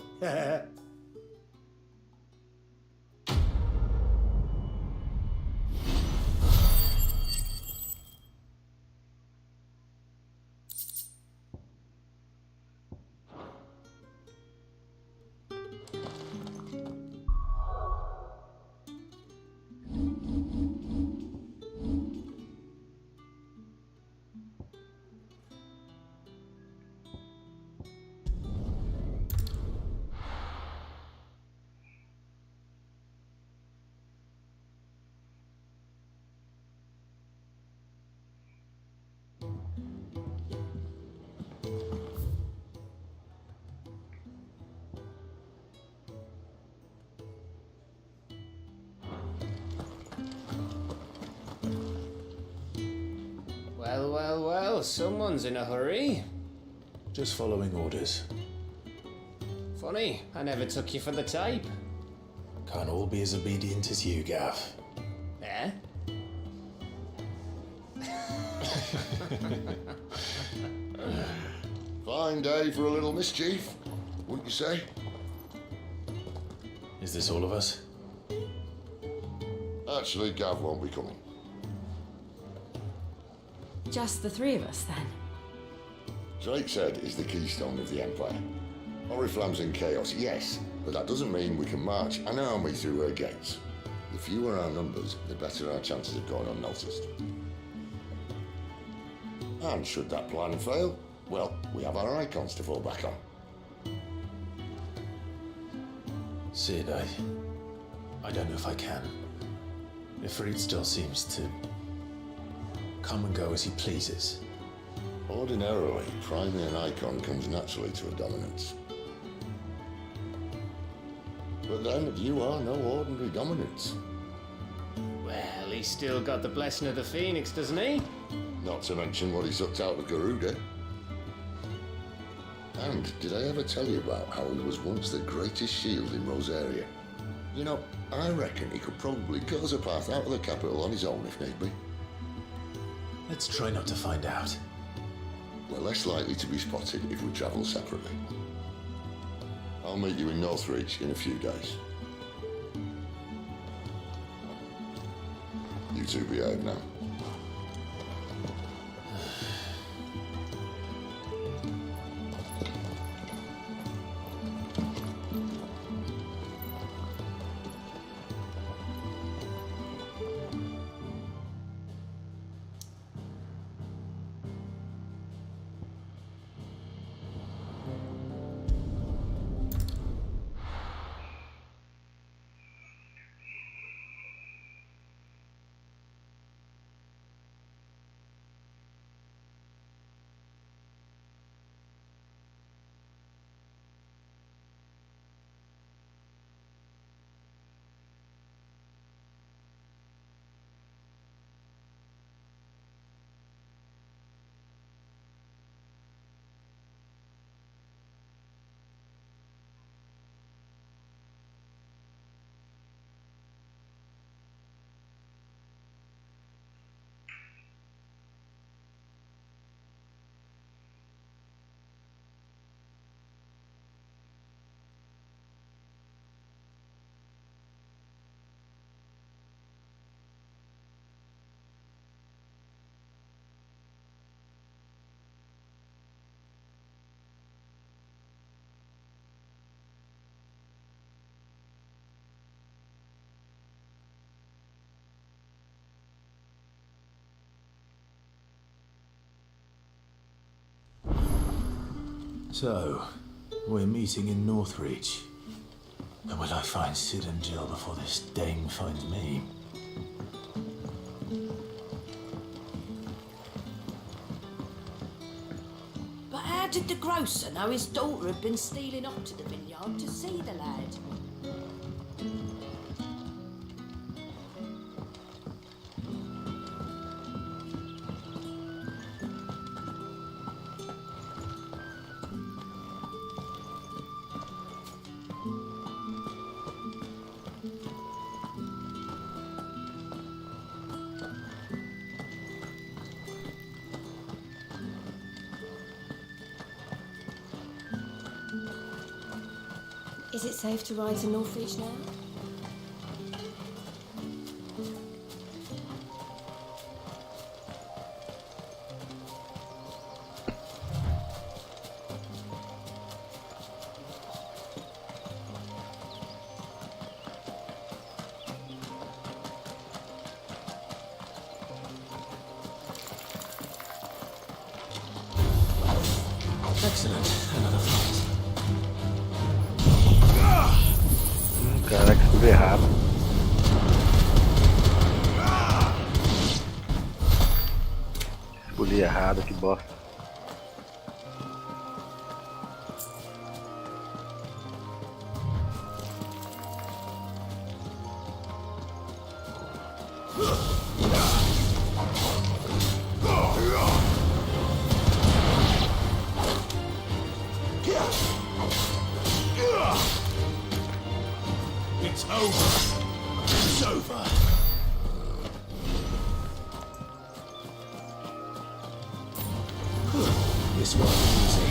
Well, well, well, someone's in a hurry. Just following orders. Funny, I never took you for the type. Can't all be as obedient as you, Gav. Eh? Fine day for a little mischief, wouldn't you say? Is this all of us? Actually, Gav won't be coming. Just the three of us, then? Drake's Head is the keystone of the Empire. Oriflamme's in chaos, yes, but that doesn't mean we can march an army through her gates. The fewer our numbers, the better our chances of going unnoticed. And should that plan fail, well, we have our icons to fall back on. Sid, I don't know if I can. Ifrit still seems to come and go as he pleases. Ordinarily, priming an icon comes naturally to a dominance. But then, you are no ordinary dominance. Well, he's still got the blessing of the Phoenix, doesn't he? Not to mention what he sucked out of Garuda. And did I ever tell you about how he was once the greatest shield in Rosaria? You know, I reckon he could probably cut us a path out of the capital on his own if need be. Let's try not to find out. We're less likely to be spotted if we travel separately. I'll meet you in Northreach in a few days. You two behave now. So, we're meeting in Northreach. And will I find Sid and Jill before this dame finds me? But how did the grocer know his daughter had been stealing up to the vineyard to see the lad? Is it safe to ride to Northreach now? Excellent. Another fight. Caraca, tudo errado. Escolhi errado, que bosta. It's over. It's over. This wasn't easy.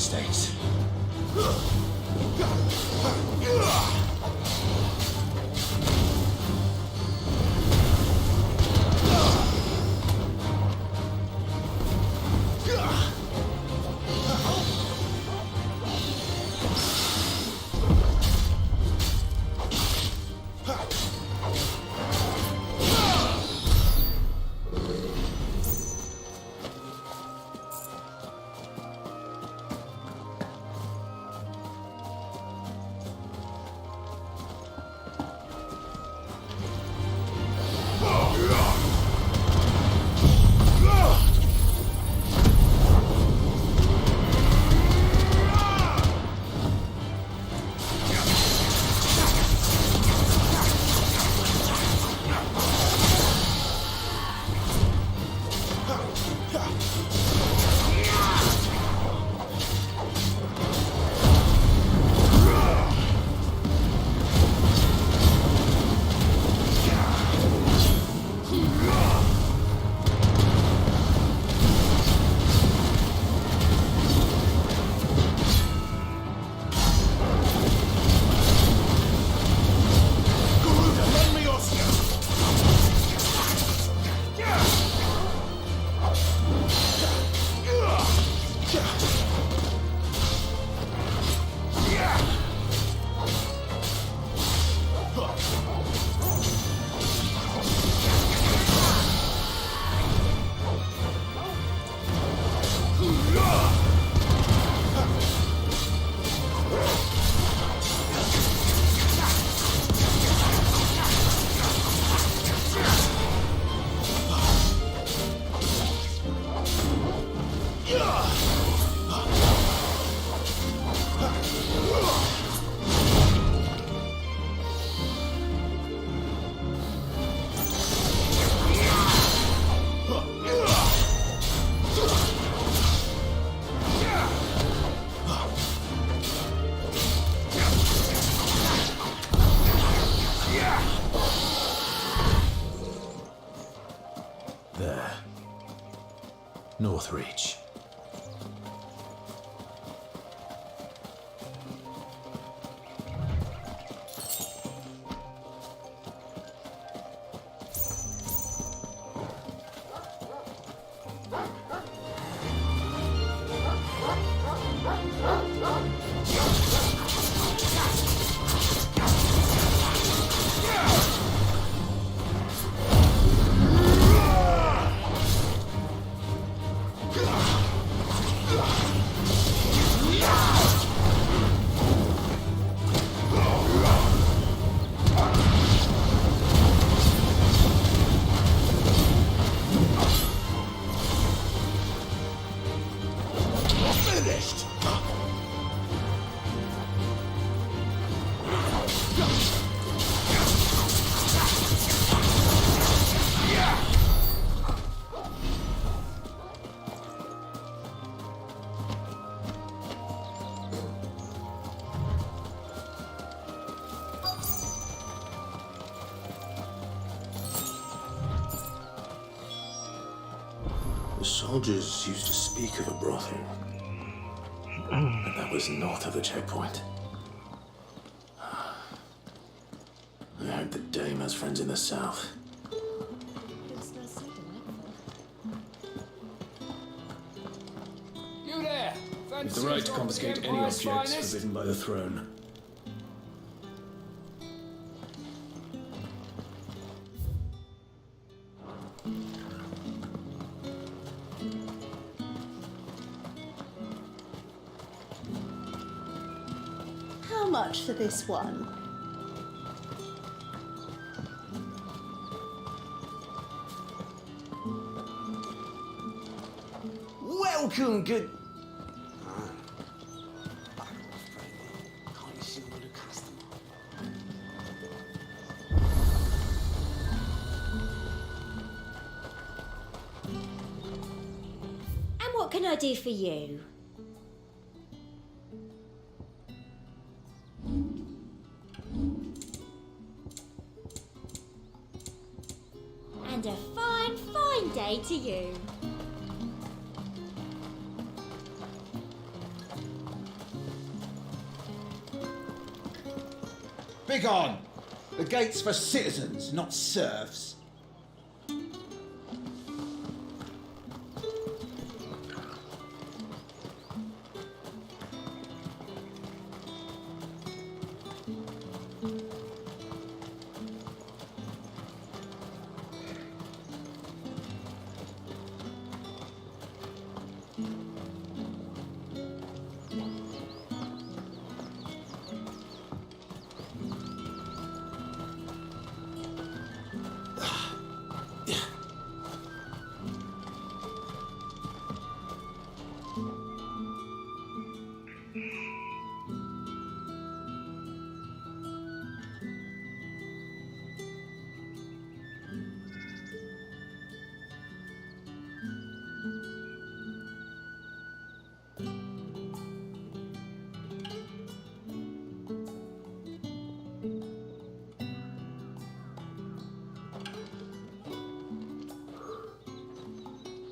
States. There. Northreach. The soldiers used to speak of a brothel, but that was north of the checkpoint. I heard the dame has friends in the south. You there! With the right to confiscate any objects forbidden by the throne. How much for this one? Welcome, good. And what can I do for you? And a fine, fine day to you. Begone! The gate's for citizens, not serfs.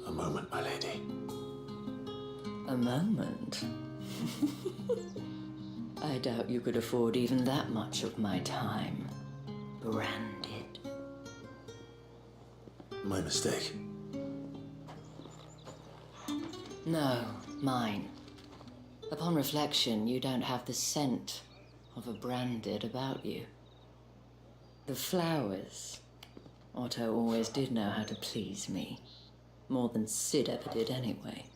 A moment, my lady. A moment? I doubt you could afford even that much of my time. Branded. My mistake. No, mine. Upon reflection, you don't have the scent of a branded about you. The flowers. Otto always did know how to please me. More than Sid ever did anyway.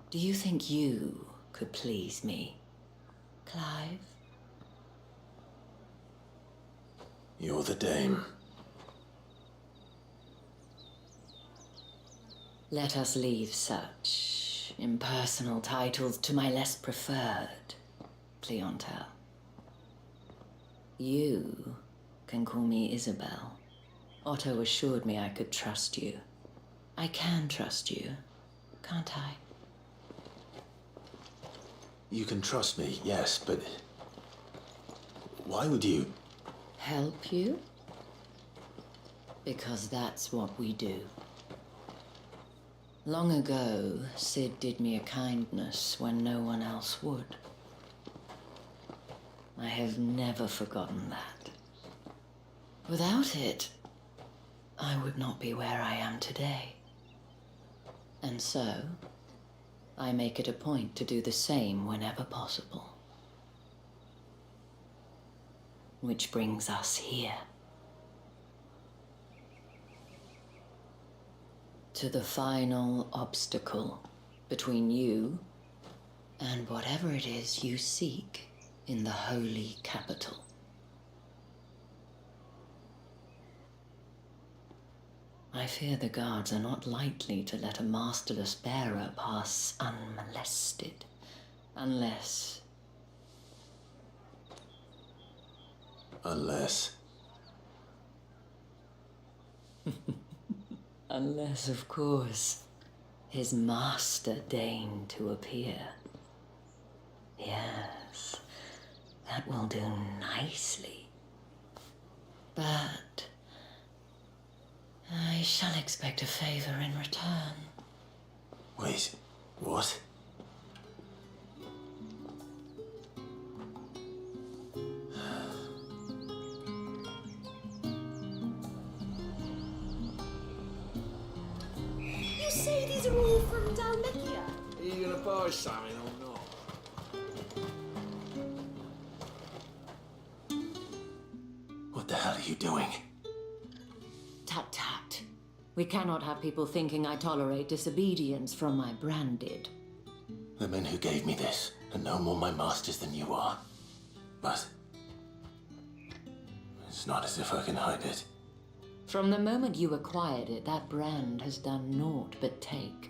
Do you think you could please me, Clive? You're the dame. Let us leave such impersonal titles to my less preferred clientele. You can call me Isabel. Otto assured me I could trust you. I can trust you, can't I? You can trust me, yes, but why would you? Help you? Because that's what we do. Long ago, Sid did me a kindness when no one else would. I have never forgotten that. Without it, I would not be where I am today. And so, I make it a point to do the same whenever possible. Which brings us here. To the final obstacle between you and whatever it is you seek in the holy capital. I fear the guards are not likely to let a masterless bearer pass unmolested, unless... Unless... Unless, of course, his master deigned to appear. Yes, that will do nicely. But I shall expect a favor in return. Wait, what? You say these are all from Dalmatia? Are you gonna buy something or not? What the hell are you doing? Tut tut. We cannot have people thinking I tolerate disobedience from my branded. The men who gave me this are no more my masters than you are. But it's not as if I can hide it. From the moment you acquired it, that brand has done naught but take.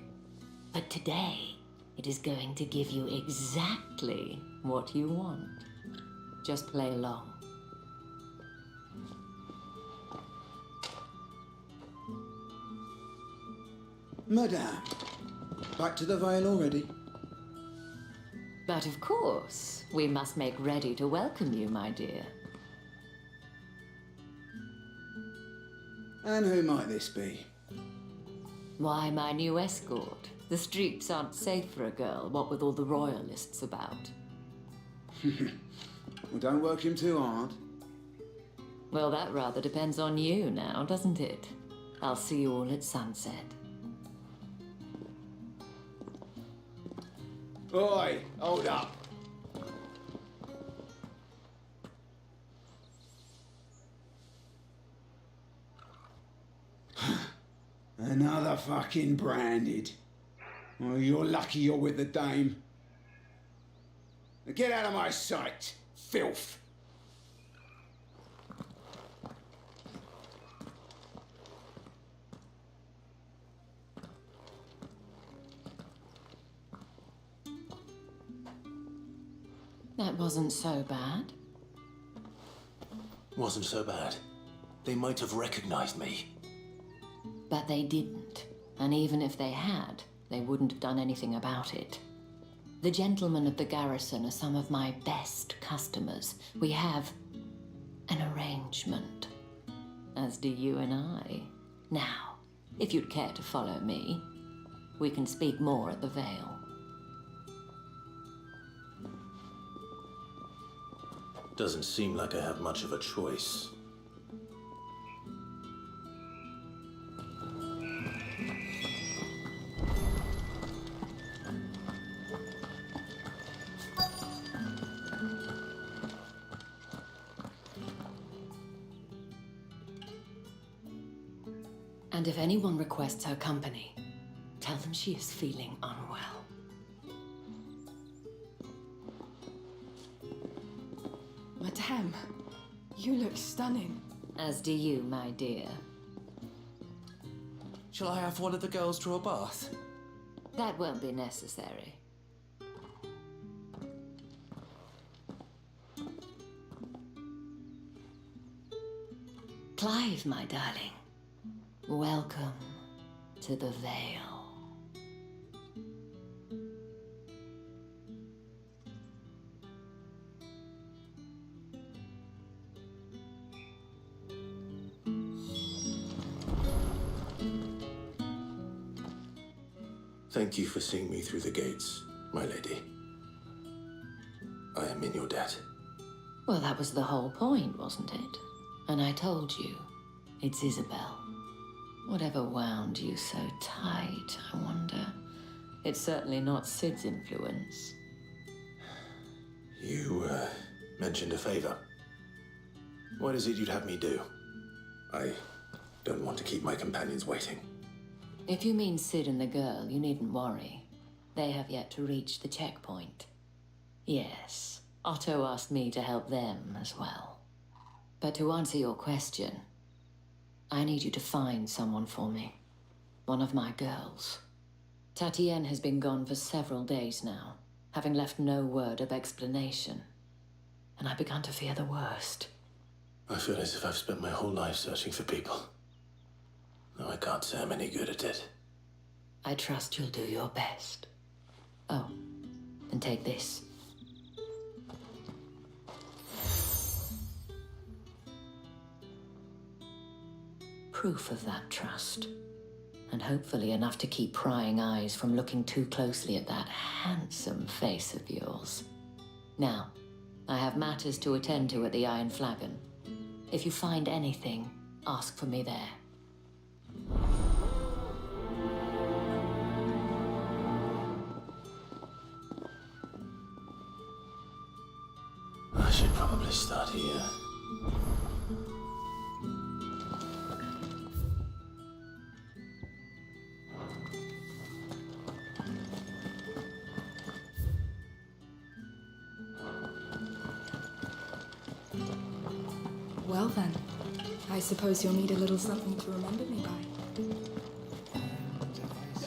But today, it is going to give you exactly what you want. Just play along. Madame, back to the Vale already? But of course, we must make ready to welcome you, my dear. And who might this be? Why, my new escort. The streets aren't safe for a girl, what with all the royalists about. Well, don't work him too hard. Well, that rather depends on you now, doesn't it? I'll see you all at sunset. Oi, hold up. Another fucking branded. Well, you're lucky you're with the dame. Now get out of my sight, filth. That wasn't so bad. Wasn't so bad. They might have recognized me. But they didn't. And even if they had, they wouldn't have done anything about it. The gentlemen of the garrison are some of my best customers. We have an arrangement, as do you and I. Now, if you'd care to follow me, we can speak more at the Vale. Doesn't seem like I have much of a choice. And if anyone requests her company, tell them she is feeling unwell. Madame, you look stunning. As do you, my dear. Shall I have one of the girls draw a bath? That won't be necessary. Clive, my darling. Welcome to the Vale. Thank you for seeing me through the gates, my lady. I am in your debt. Well, that was the whole point, wasn't it? And I told you, it's Isabel. Whatever wound you so tight, I wonder. It's certainly not Sid's influence. You, mentioned a favor. What is it you'd have me do? I don't want to keep my companions waiting. If you mean Sid and the girl, you needn't worry. They have yet to reach the checkpoint. Yes, Otto asked me to help them as well. But to answer your question, I need you to find someone for me. One of my girls. Tatienne has been gone for several days now, having left no word of explanation. And I began to fear the worst. I feel as if I've spent my whole life searching for people. No, I can't say I'm any good at it. I trust you'll do your best. Oh, and take this. Proof of that trust. And hopefully enough to keep prying eyes from looking too closely at that handsome face of yours. Now, I have matters to attend to at the Iron Flagon. If you find anything, ask for me there. I should probably start here. Well then, I suppose you'll need a little something to remember me by.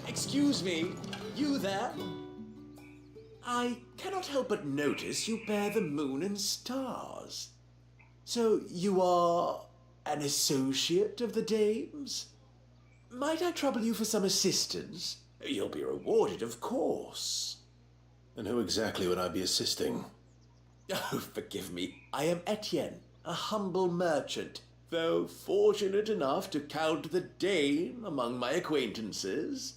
Excuse me, you there? I cannot help but notice you bear the moon and stars. So you are an associate of the dame's? Might I trouble you for some assistance? You'll be rewarded, of course. And who exactly would I be assisting? Oh, forgive me. I am Etienne, a humble merchant, though fortunate enough to count the Dane among my acquaintances.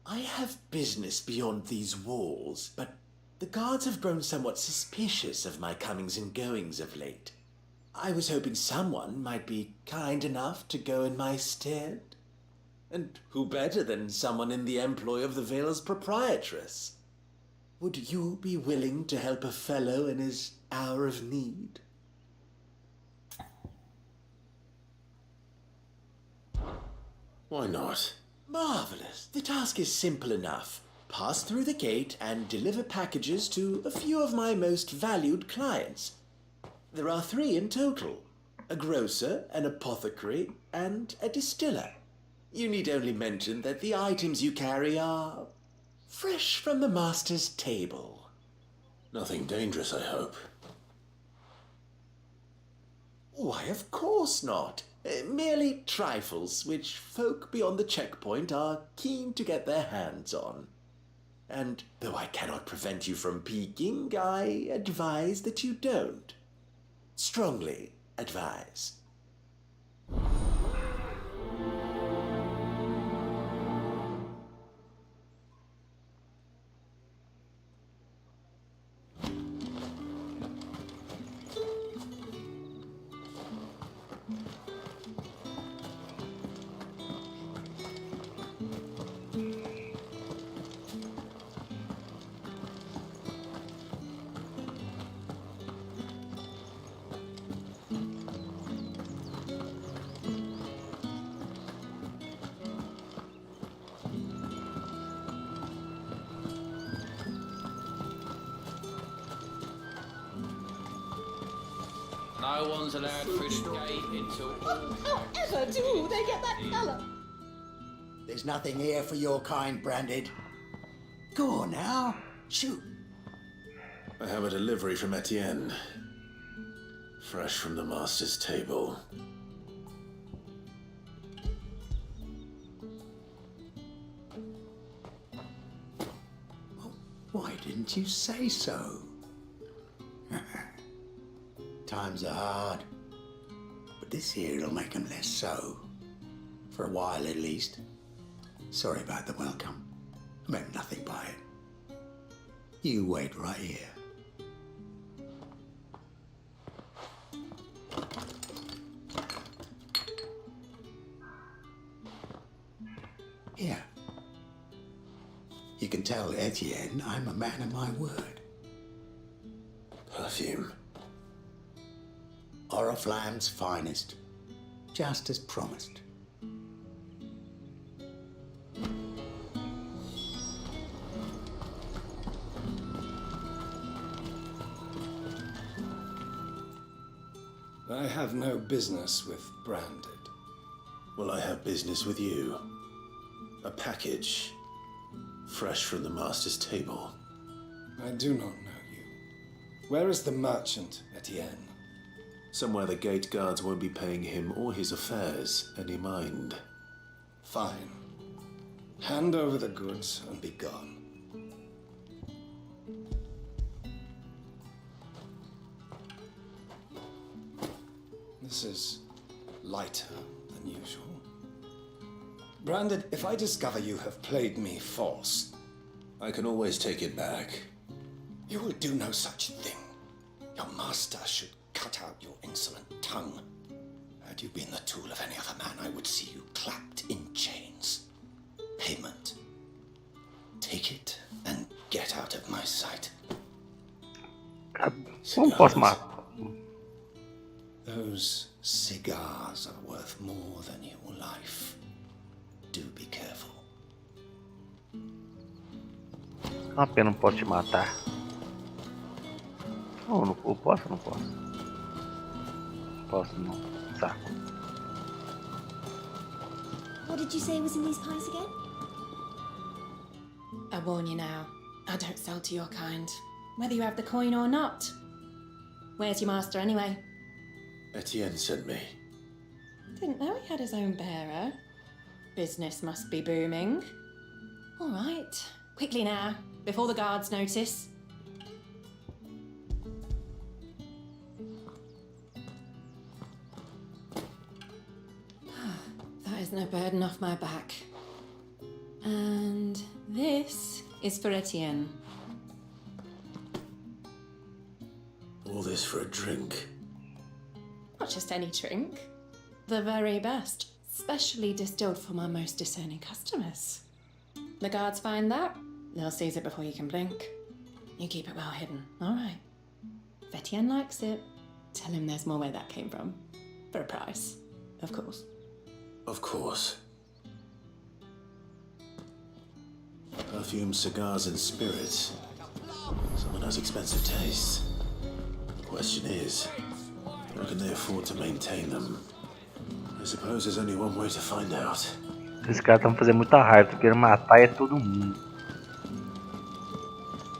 I have business beyond these walls, but the the guards have grown somewhat suspicious of my comings and goings of late. I was hoping someone might be kind enough to go in my stead. And who better than someone in the employ of the Vale's proprietress? Would you be willing to help a fellow in his hour of need? Why not? Marvelous. The task is simple enough. Pass through the gate and deliver packages to a few of my most valued clients. There are 3 in total. A grocer, an apothecary, and a distiller. You need only mention that the items you carry are fresh from the master's table. Nothing dangerous, I hope. Why, of course not. Merely trifles which folk beyond the checkpoint are keen to get their hands on. And though I cannot prevent you from peeking, I advise that you don't. Strongly advise. No one's allowed through the gate until... However do they get that colour? There's nothing here for your kind, Branded. Go on now, shoot. I have a delivery from Etienne. Fresh from the master's table. Why didn't you say so? Times are hard, but this here'll make them less so. For a while at least. Sorry about the welcome. I meant nothing by it. You wait right here. Here. You can tell Etienne I'm a man of my word. Perfume. Oriflamme's finest. Just as promised. I have no business with Branded. Well, I have business with you. A package. Fresh from the master's table. I do not know you. Where is the merchant, Etienne? Somewhere the gate guards won't be paying him or his affairs any mind. Fine. Hand over the goods and be gone. This is lighter than usual. Branded, if I discover you have played me false... I can always take it back. You will do no such thing. Your master should cut out your insolent tongue. Had you been the tool of any other man, I would see you clapped in chains. Payment. Take it and get out of my sight. Não posso matar. Those cigars are worth more than your life. Do be careful. Uma pena, não posso te matar. Não, não posso ou não posso? Posso não. Saco. What did you say was in these pies again? I warn you now, I don't sell to your kind, whether you have the coin or not. Where's your master anyway? Etienne sent me. Didn't know he had his own bearer. Business must be booming. All right, quickly now, before the guards notice. That is no burden off my back. And this is for Etienne. All this for a drink. Not just any drink. The very best. Specially distilled for my most discerning customers. The guards find that, they'll seize it before you can blink. You keep it well hidden, alright. If Etienne likes it, tell him there's more where that came from. For a price, of course. Of course. Perfume, cigars, and spirits. Someone has expensive tastes. The question is, how can they afford to maintain them? I suppose there's only one way to find out. Esses caras estão fazendo muita raiva, estão querendo matar todo mundo.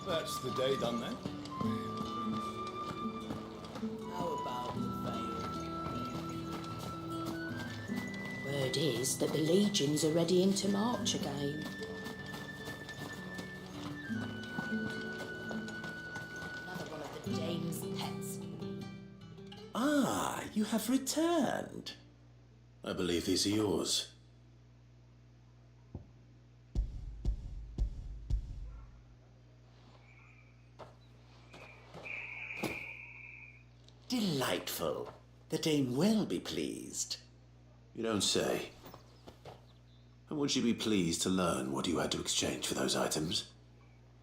That's the day done then. Word is that the legions are ready into march again. Another one of the dame's pets. Ah, you have returned. I believe these are yours. Delightful. The dame will be pleased. You don't say. And would she be pleased to learn what you had to exchange for those items?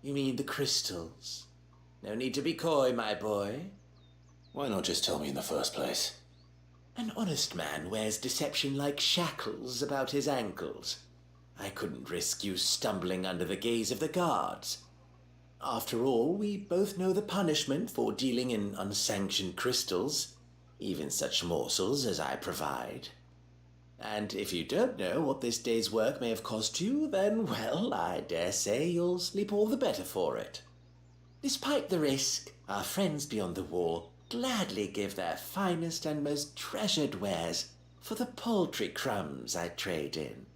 You mean the crystals? No need to be coy, my boy. Why not just tell me in the first place? An honest man wears deception like shackles about his ankles. I couldn't risk you stumbling under the gaze of the guards. After all, we both know the punishment for dealing in unsanctioned crystals, even such morsels as I provide. And if you don't know what this day's work may have cost you, then, well, I dare say you'll sleep all the better for it. Despite the risk, our friends beyond the wall gladly give their finest and most treasured wares for the paltry crumbs I trade in.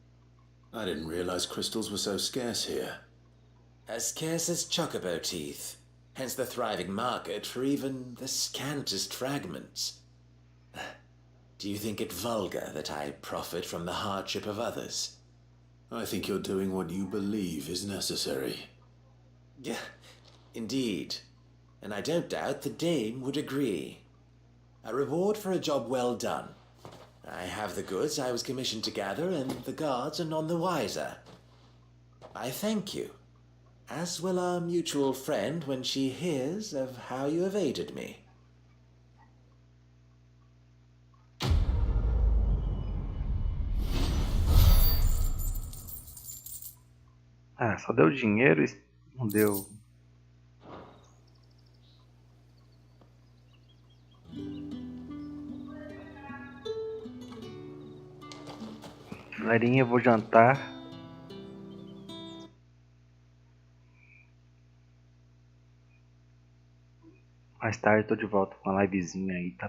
I didn't realize crystals were so scarce here. As scarce as chocobo teeth, hence the thriving market for even the scantest fragments. Do you think it vulgar that I profit from the hardship of others? I think you're doing what you believe is necessary. Yeah, indeed. And I don't doubt the dame would agree. A reward for a job well done. I have the goods I was commissioned to gather, and the guards are none the wiser. I thank you, as will our mutual friend when she hears of how you have aided me. Ah, só deu dinheiro e não deu. Galerinha, eu vou jantar. Mais tarde eu tô de volta com uma livezinha aí, tá?